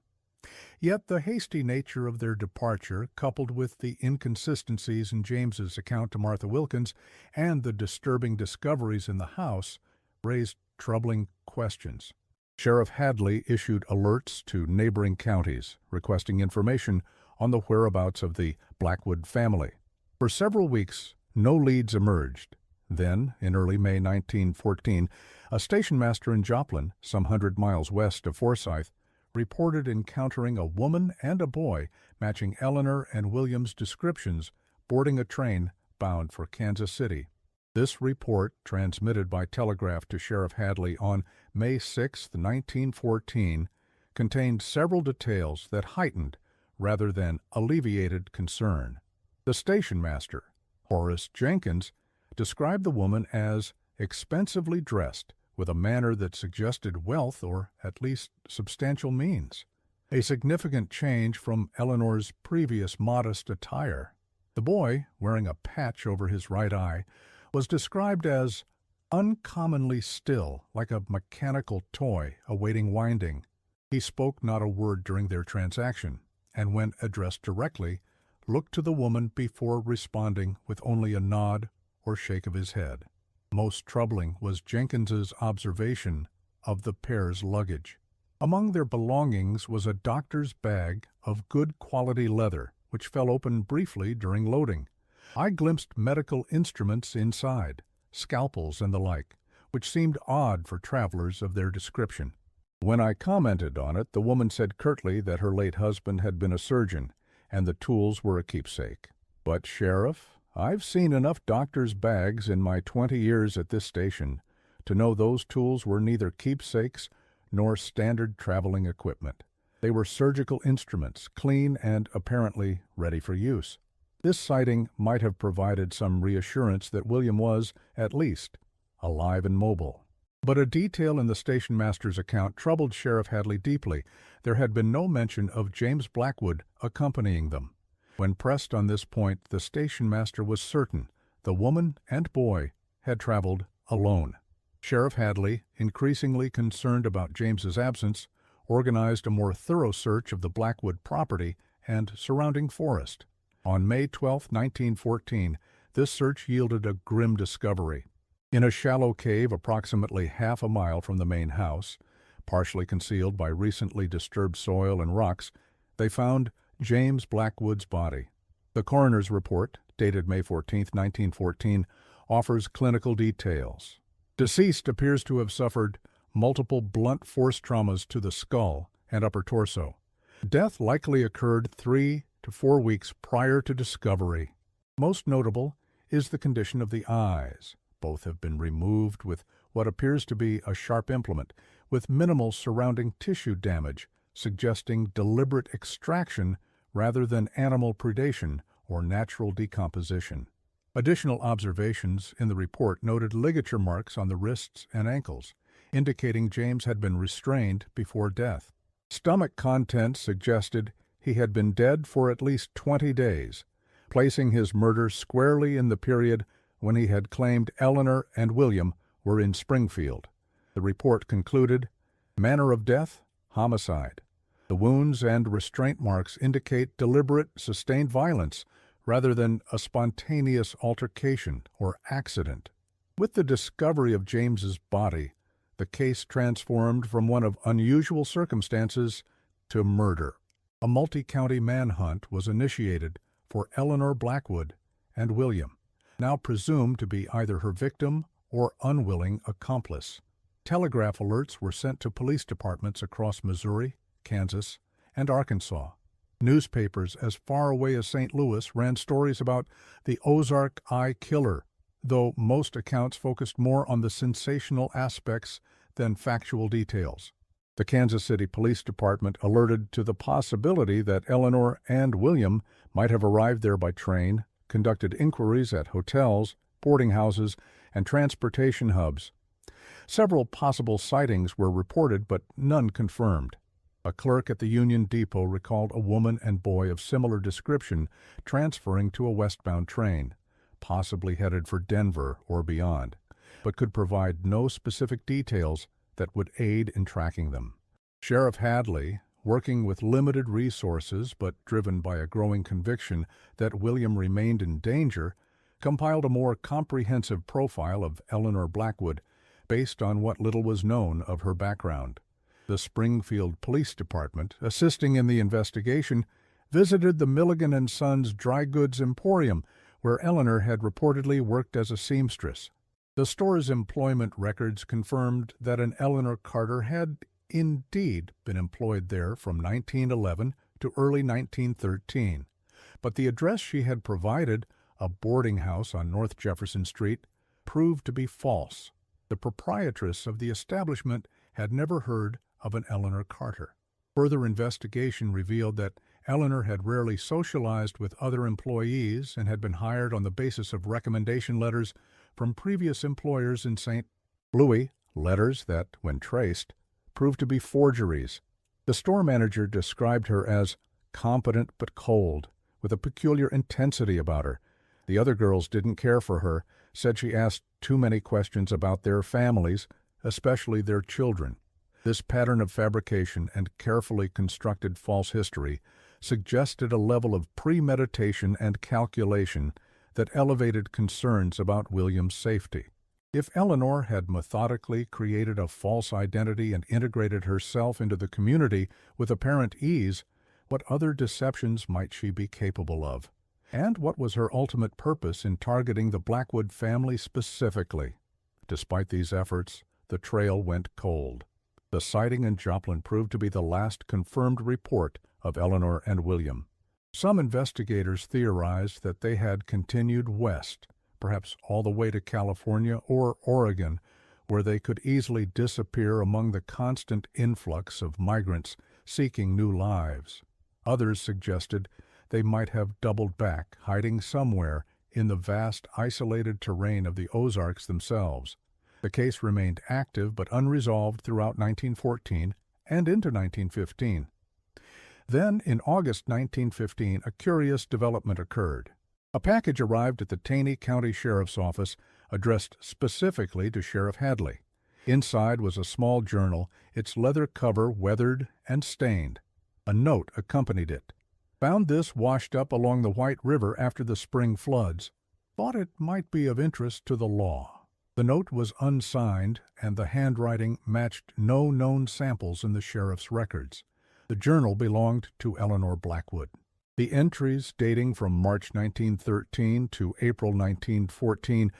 S1: Yet the hasty nature of their departure, coupled with the inconsistencies in James's account to Martha Wilkins and the disturbing discoveries in the house, raised troubling questions. Sheriff Hadley issued alerts to neighboring counties, requesting information on the whereabouts of the Blackwood family. For several weeks, no leads emerged. Then, in early May 1914, a station master in Joplin, some 100 miles west of Forsyth, reported encountering a woman and a boy matching Eleanor and William's descriptions boarding a train bound for Kansas City. This report, transmitted by telegraph to Sheriff Hadley on May 6, 1914, contained several details that heightened rather than alleviated concern. The station master, Horace Jenkins, described the woman as expensively dressed, with a manner that suggested wealth or at least substantial means, a significant change from Eleanor's previous modest attire. The boy, wearing a patch over his right eye, was described as uncommonly still, like a mechanical toy awaiting winding. He spoke not a word during their transaction, and when addressed directly, looked to the woman before responding with only a nod or shake of his head. Most troubling was Jenkins's observation of the pair's luggage. Among their belongings was a doctor's bag of good quality leather, which fell open briefly during loading. I glimpsed medical instruments inside, scalpels and the like, which seemed odd for travelers of their description. When I commented on it, the woman said curtly that her late husband had been a surgeon, and the tools were a keepsake. But, Sheriff, I've seen enough doctors' bags in my 20 years at this station to know those tools were neither keepsakes nor standard traveling equipment. They were surgical instruments, clean and apparently ready for use. This sighting might have provided some reassurance that William was, at least, alive and mobile. But a detail in the station master's account troubled Sheriff Hadley deeply. There had been no mention of James Blackwood accompanying them. When pressed on this point, the station master was certain the woman and boy had traveled alone. Sheriff Hadley, increasingly concerned about James's absence, organized a more thorough search of the Blackwood property and surrounding forest. On May 12, 1914, this search yielded a grim discovery. In a shallow cave approximately half a mile from the main house, partially concealed by recently disturbed soil and rocks, they found James Blackwood's body. The coroner's report, dated May 14, 1914, offers clinical details. Deceased appears to have suffered multiple blunt force traumas to the skull and upper torso. Death likely occurred 3 to 4 weeks prior to discovery. Most notable is the condition of the eyes. Both have been removed with what appears to be a sharp implement, with minimal surrounding tissue damage, suggesting deliberate extraction rather than animal predation or natural decomposition. Additional observations in the report noted ligature marks on the wrists and ankles, indicating James had been restrained before death. Stomach contents suggested he had been dead for at least 20 days, placing his murder squarely in the period when he had claimed Eleanor and William were in Springfield. The report concluded, manner of death, homicide. The wounds and restraint marks indicate deliberate, sustained violence rather than a spontaneous altercation or accident. With the discovery of James's body, the case transformed from one of unusual circumstances to murder. A multi-county manhunt was initiated for Eleanor Blackwood and William, now presumed to be either her victim or unwilling accomplice. Telegraph alerts were sent to police departments across Missouri, Kansas, and Arkansas. Newspapers as far away as St. Louis ran stories about the Ozark Eye Killer, though most accounts focused more on the sensational aspects than factual details. The Kansas City Police Department alerted to the possibility that Eleanor and William might have arrived there by train, conducted inquiries at hotels, boarding houses, and transportation hubs. Several possible sightings were reported, but none confirmed. A clerk at the Union Depot recalled a woman and boy of similar description transferring to a westbound train, possibly headed for Denver or beyond, but could provide no specific details that would aid in tracking them. Sheriff Hadley, working with limited resources but driven by a growing conviction that William remained in danger, compiled a more comprehensive profile of Eleanor Blackwood based on what little was known of her background. The Springfield Police Department, assisting in the investigation, visited the Milligan & Sons Dry Goods Emporium, where Eleanor had reportedly worked as a seamstress. The store's employment records confirmed that an Eleanor Carter had indeed been employed there from 1911 to early 1913, but the address she had provided, a boarding house on North Jefferson Street, proved to be false. The proprietress of the establishment had never heard of an Eleanor Carter. Further investigation revealed that Eleanor had rarely socialized with other employees and had been hired on the basis of recommendation letters from previous employers in St. Louis, letters that, when traced, proved to be forgeries. The store manager described her as competent but cold, with a peculiar intensity about her. The other girls didn't care for her, said she asked too many questions about their families, especially their children. This pattern of fabrication and carefully constructed false history suggested a level of premeditation and calculation that elevated concerns about William's safety. If Eleanor had methodically created a false identity and integrated herself into the community with apparent ease, what other deceptions might she be capable of? And what was her ultimate purpose in targeting the Blackwood family specifically? Despite these efforts, the trail went cold. The sighting in Joplin proved to be the last confirmed report of Eleanor and William. Some investigators theorized that they had continued west, perhaps all the way to California or Oregon, where they could easily disappear among the constant influx of migrants seeking new lives. Others suggested they might have doubled back, hiding somewhere in the vast isolated terrain of the Ozarks themselves. The case remained active but unresolved throughout 1914 and into 1915. Then, in August 1915, a curious development occurred. A package arrived at the Taney County Sheriff's Office addressed specifically to Sheriff Hadley. Inside was a small journal, its leather cover weathered and stained. A note accompanied it. Found this washed up along the White River after the spring floods. Thought it might be of interest to the law. The note was unsigned, and the handwriting matched no known samples in the sheriff's records. The journal belonged to Eleanor Blackwood. The entries, dating from March 1913 to April 1914,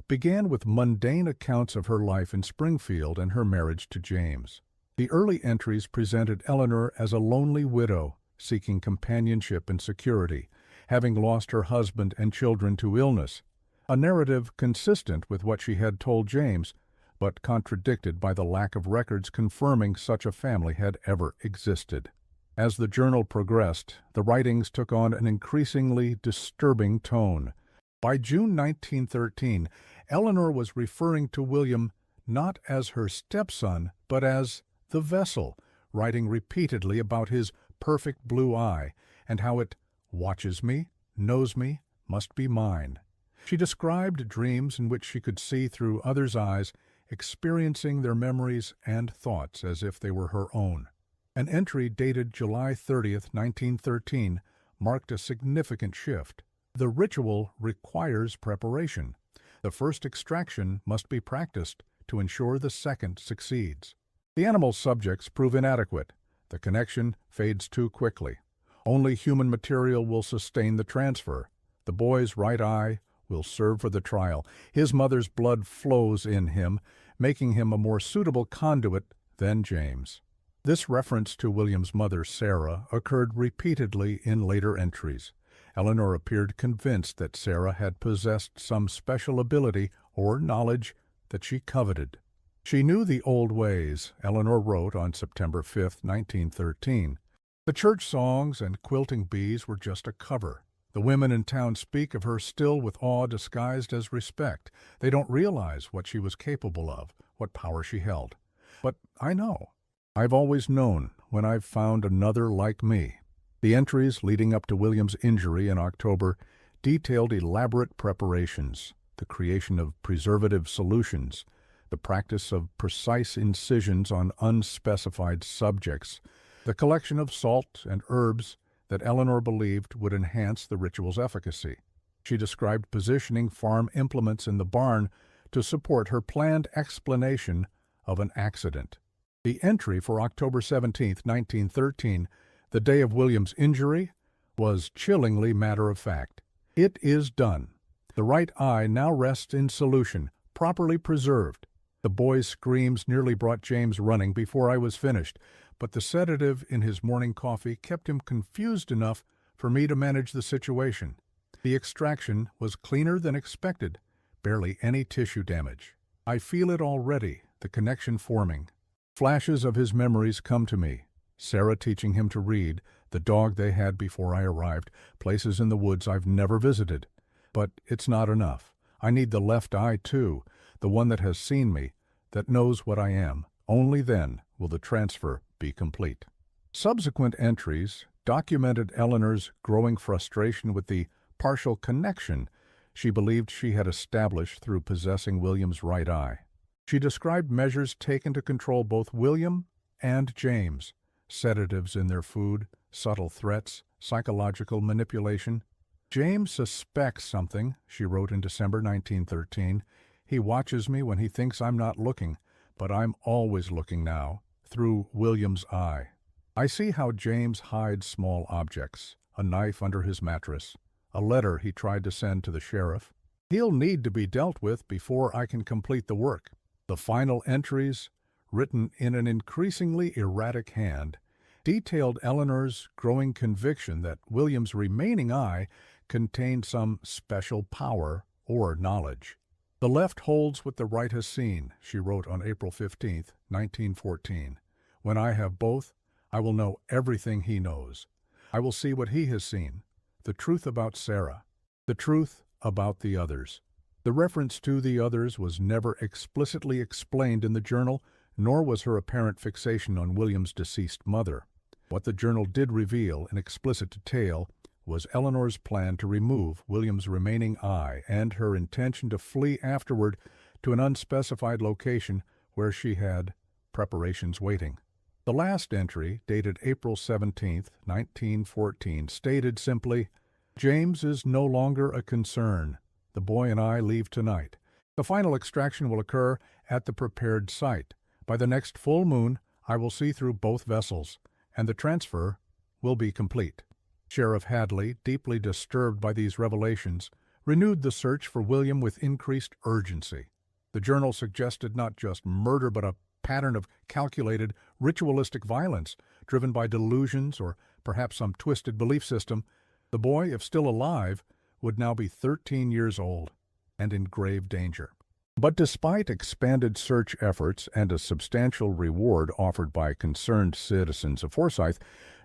S1: began with mundane accounts of her life in Springfield and her marriage to James. The early entries presented Eleanor as a lonely widow, seeking companionship and security, having lost her husband and children to illness, a narrative consistent with what she had told James, but contradicted by the lack of records confirming such a family had ever existed. As the journal progressed, the writings took on an increasingly disturbing tone. By June 1913, Eleanor was referring to William not as her stepson, but as the vessel, writing repeatedly about his perfect blue eye and how it watches me, knows me, must be mine. She described dreams in which she could see through others' eyes, experiencing their memories and thoughts as if they were her own. An entry dated July 30th, 1913, marked a significant shift. The ritual requires preparation. The first extraction must be practiced to ensure the second succeeds. The animal subjects prove inadequate. The connection fades too quickly. Only human material will sustain the transfer. The boy's right eye will serve for the trial. His mother's blood flows in him, making him a more suitable conduit than James. This reference to William's mother, Sarah, occurred repeatedly in later entries. Eleanor appeared convinced that Sarah had possessed some special ability or knowledge that she coveted. She knew the old ways, Eleanor wrote on September 5, 1913. The church songs and quilting bees were just a cover. The women in town speak of her still with awe disguised as respect. They don't realize what she was capable of, what power she held. But I know. I've always known when I've found another like me. The entries leading up to William's injury in October detailed elaborate preparations, the creation of preservative solutions, the practice of precise incisions on unspecified subjects, the collection of salt and herbs that Eleanor believed would enhance the ritual's efficacy. She described positioning farm implements in the barn to support her planned explanation of an accident. The entry for October 17, 1913, the day of William's injury, was chillingly matter-of-fact. It is done. The right eye now rests in solution, properly preserved. The boy's screams nearly brought James running before I was finished, but the sedative in his morning coffee kept him confused enough for me to manage the situation. The extraction was cleaner than expected, barely any tissue damage. I feel it already, the connection forming. Flashes of his memories come to me. Sarah teaching him to read, the dog they had before I arrived, places in the woods I've never visited. But it's not enough. I need the left eye, too, the one that has seen me, that knows what I am. Only then will the transfer be complete. Subsequent entries documented Eleanor's growing frustration with the partial connection she believed she had established through possessing William's right eye. She described measures taken to control both William and James, sedatives in their food, subtle threats, psychological manipulation. James suspects something, she wrote in December 1913. He watches me when he thinks I'm not looking, but I'm always looking now, through William's eye. I see how James hides small objects, a knife under his mattress, a letter he tried to send to the sheriff. He'll need to be dealt with before I can complete the work. The final entries written in an increasingly erratic hand, detailed Eleanor's growing conviction that William's remaining eye contained some special power or knowledge. "The left holds what the right has seen," she wrote on April 15, 1914. "When I have both, I will know everything he knows. I will see what he has seen, the truth about Sarah, the truth about the others." The reference to the others was never explicitly explained in the journal, nor was her apparent fixation on William's deceased mother. What the journal did reveal in explicit detail was Eleanor's plan to remove William's remaining eye and her intention to flee afterward to an unspecified location where she had preparations waiting. The last entry, dated April 17, 1914, stated simply, "James is no longer a concern. The boy and I leave tonight. The final extraction will occur at the prepared site. By the next full moon, I will see through both vessels, and the transfer will be complete." Sheriff Hadley, deeply disturbed by these revelations, renewed the search for William with increased urgency. The journal suggested not just murder but a pattern of calculated, ritualistic violence driven by delusions or perhaps some twisted belief system. The boy, if still alive, would now be 13 years old and in grave danger. But despite expanded search efforts and a substantial reward offered by concerned citizens of Forsyth,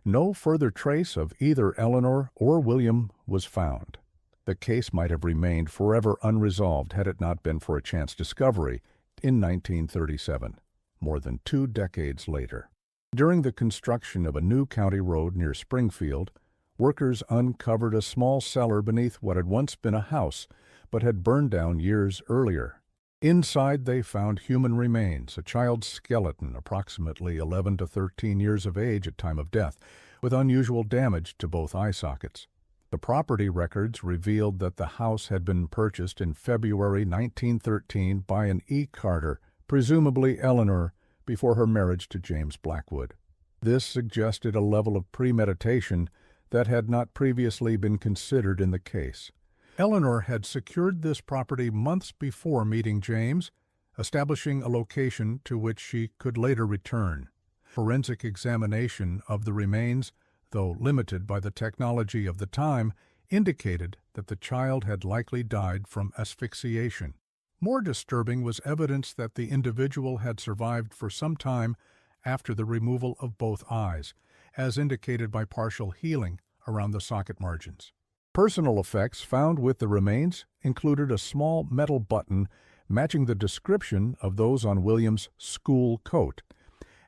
S1: no further trace of either Eleanor or William was found. The case might have remained forever unresolved had it not been for a chance discovery in 1937, more than 2 decades later. During the construction of a new county road near Springfield, workers uncovered a small cellar beneath what had once been a house, but had burned down years earlier. Inside they found human remains, a child's skeleton approximately 11 to 13 years of age at time of death, with unusual damage to both eye sockets. The property records revealed that the house had been purchased in February 1913 by an E. Carter, presumably Eleanor, before her marriage to James Blackwood. This suggested a level of premeditation that had not previously been considered in the case. Eleanor had secured this property months before meeting James, establishing a location to which she could later return. Forensic examination of the remains, though limited by the technology of the time, indicated that the child had likely died from asphyxiation. More disturbing was evidence that the individual had survived for some time after the removal of both eyes, as indicated by partial healing around the socket margins. Personal effects found with the remains included a small metal button matching the description of those on William's school coat,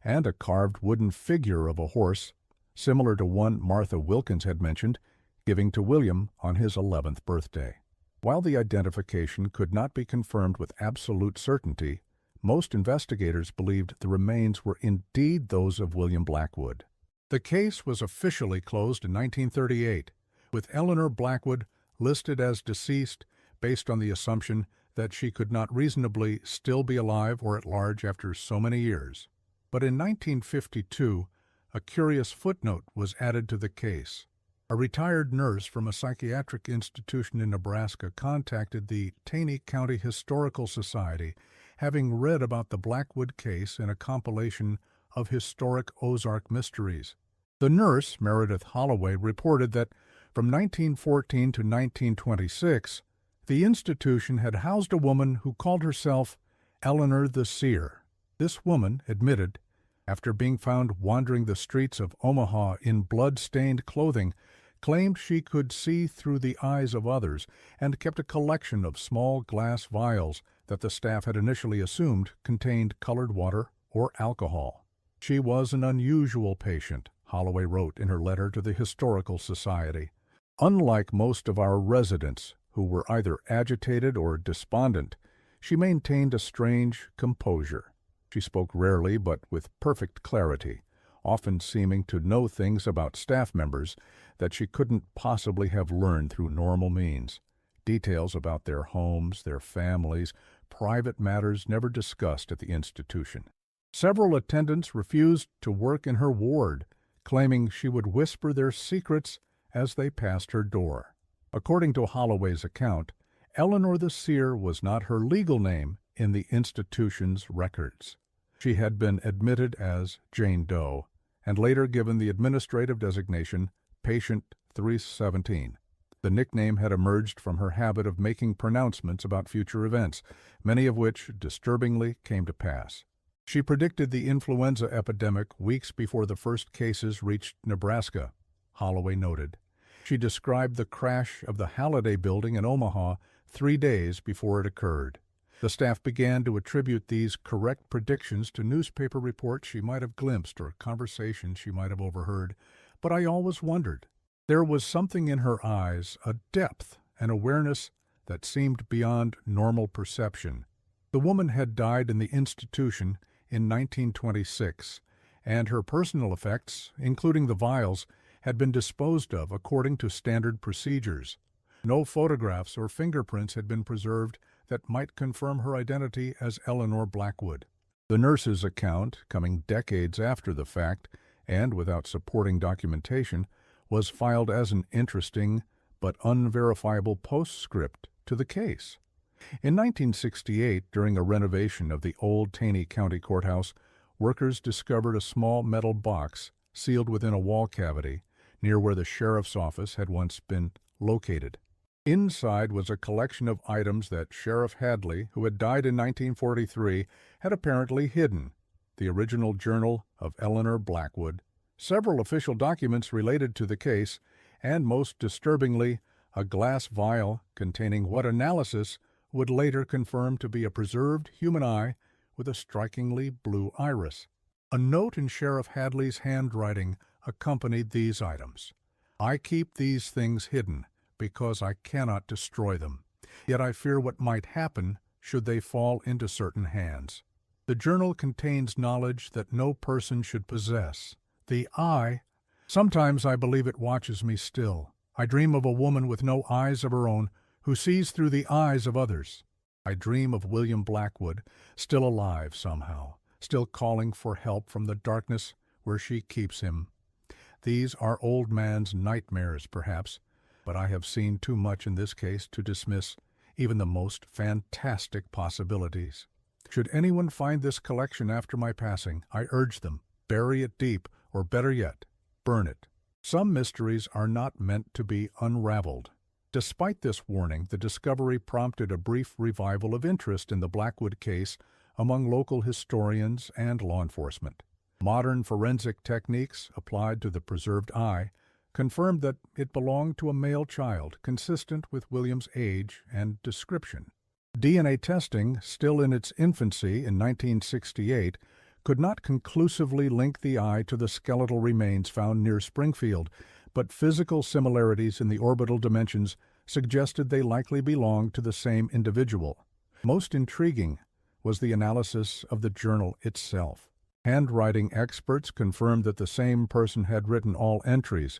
S1: and a carved wooden figure of a horse, similar to one Martha Wilkins had mentioned, giving to William on his 11th birthday. While the identification could not be confirmed with absolute certainty, most investigators believed the remains were indeed those of William Blackwood. The case was officially closed in 1938, with Eleanor Blackwood listed as deceased based on the assumption that she could not reasonably still be alive or at large after so many years. But in 1952, a curious footnote was added to the case. A retired nurse from a psychiatric institution in Nebraska contacted the Taney County Historical Society, having read about the Blackwood case in a compilation of historic Ozark mysteries. The nurse, Meredith Holloway, reported that from 1914 to 1926, the institution had housed a woman who called herself Eleanor the Seer. This woman admitted, after being found wandering the streets of Omaha in blood-stained clothing, claimed she could see through the eyes of others and kept a collection of small glass vials that the staff had initially assumed contained colored water or alcohol. She was an unusual patient, Holloway wrote in her letter to the Historical Society. Unlike most of our residents, who were either agitated or despondent, she maintained a strange composure. She spoke rarely but with perfect clarity, often seeming to know things about staff members that she couldn't possibly have learned through normal means. Details about their homes, their families, private matters never discussed at the institution. Several attendants refused to work in her ward, claiming she would whisper their secrets as they passed her door. According to Holloway's account, Eleanor the Seer was not her legal name in the institution's records. She had been admitted as Jane Doe and later given the administrative designation Patient 317. The nickname had emerged from her habit of making pronouncements about future events, many of which, disturbingly, came to pass. She predicted the influenza epidemic weeks before the first cases reached Nebraska, Holloway noted. She described the crash of the Halliday building in Omaha 3 days before it occurred. The staff began to attribute these correct predictions to newspaper reports she might have glimpsed or conversations she might have overheard, but I always wondered. There was something in her eyes, a depth, an awareness that seemed beyond normal perception. The woman had died in the institution in 1926, and her personal effects, including the vials, had been disposed of according to standard procedures. No photographs or fingerprints had been preserved that might confirm her identity as Eleanor Blackwood. The nurse's account, coming decades after the fact and without supporting documentation, was filed as an interesting but unverifiable postscript to the case. In 1968, during a renovation of the old Taney County Courthouse, workers discovered a small metal box sealed within a wall cavity near where the sheriff's office had once been located. Inside was a collection of items that Sheriff Hadley, who had died in 1943, had apparently hidden: the original journal of Eleanor Blackwood, several official documents related to the case, and, most disturbingly, a glass vial containing what analysis would later confirm to be a preserved human eye with a strikingly blue iris. A note in Sheriff Hadley's handwriting accompanied these items. "I keep these things hidden because I cannot destroy them, yet I fear what might happen should they fall into certain hands. The journal contains knowledge that no person should possess. The eye, sometimes I believe it watches me still. I dream of a woman with no eyes of her own, who sees through the eyes of others. I dream of William Blackwood, still alive somehow, still calling for help from the darkness where she keeps him. These are old man's nightmares, perhaps, but I have seen too much in this case to dismiss even the most fantastic possibilities. Should anyone find this collection after my passing, I urge them, bury it deep, or better yet, burn it. Some mysteries are not meant to be unraveled." Despite this warning, the discovery prompted a brief revival of interest in the Blackwood case among local historians and law enforcement. Modern forensic techniques applied to the preserved eye confirmed that it belonged to a male child, consistent with William's age and description. DNA testing, still in its infancy in 1968, could not conclusively link the eye to the skeletal remains found near Springfield, but physical similarities in the orbital dimensions suggested they likely belonged to the same individual. Most intriguing was the analysis of the journal itself. Handwriting experts confirmed that the same person had written all entries,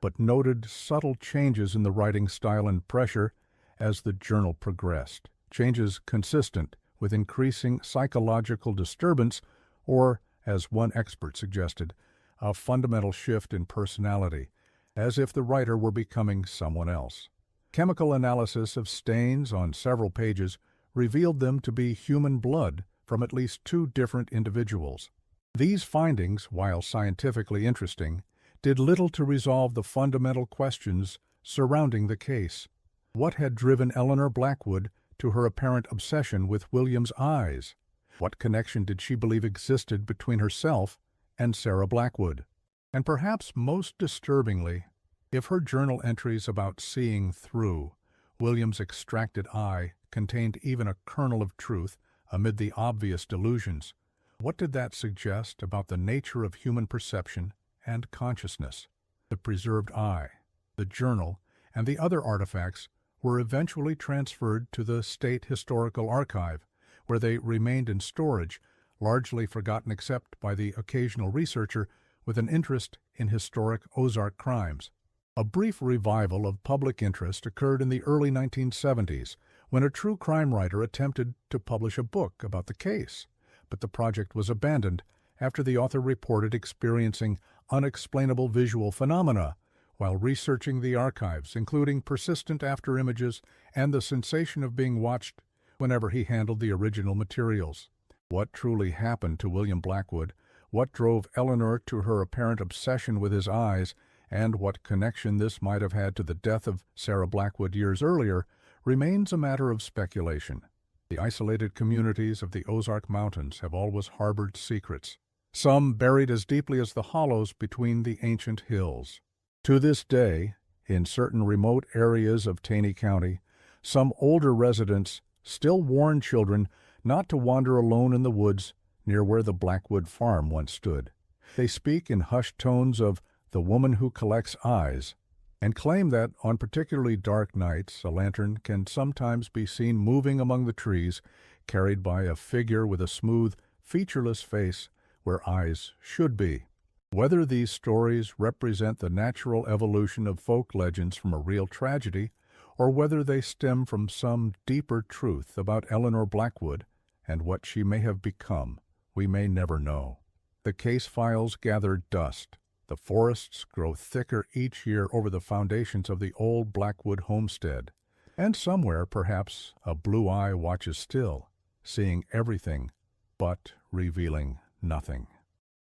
S1: but noted subtle changes in the writing style and pressure as the journal progressed, changes consistent with increasing psychological disturbance or, as one expert suggested, a fundamental shift in personality, as if the writer were becoming someone else. Chemical analysis of stains on several pages revealed them to be human blood from at least 2 different individuals. These findings, while scientifically interesting, did little to resolve the fundamental questions surrounding the case. What had driven Eleanor Blackwood to her apparent obsession with William's eyes? What connection did she believe existed between herself and Sarah Blackwood? And perhaps most disturbingly, if her journal entries about seeing through William's extracted eye contained even a kernel of truth amid the obvious delusions, what did that suggest about the nature of human perception and consciousness? The preserved eye, the journal, and the other artifacts were eventually transferred to the State Historical Archive, where they remained in storage, largely forgotten except by the occasional researcher with an interest in historic Ozark crimes. A brief revival of public interest occurred in the early 1970s when a true crime writer attempted to publish a book about the case, but the project was abandoned after the author reported experiencing unexplainable visual phenomena while researching the archives, including persistent afterimages and the sensation of being watched whenever he handled the original materials. What truly happened to William Blackwood, what drove Eleanor to her apparent obsession with his eyes, and what connection this might have had to the death of Sarah Blackwood years earlier, remains a matter of speculation. The isolated communities of the Ozark Mountains have always harbored secrets, some buried as deeply as the hollows between the ancient hills. To this day, in certain remote areas of Taney County, some older residents still warn children not to wander alone in the woods near where the Blackwood farm once stood. They speak in hushed tones of the woman who collects eyes, and claim that on particularly dark nights a lantern can sometimes be seen moving among the trees, carried by a figure with a smooth, featureless face where eyes should be. Whether these stories represent the natural evolution of folk legends from a real tragedy, or whether they stem from some deeper truth about Eleanor Blackwood and what she may have become, we may never know. The case files gather dust. The forests grow thicker each year over the foundations of the old Blackwood homestead, and somewhere, perhaps, a blue eye watches still, seeing everything, but revealing nothing.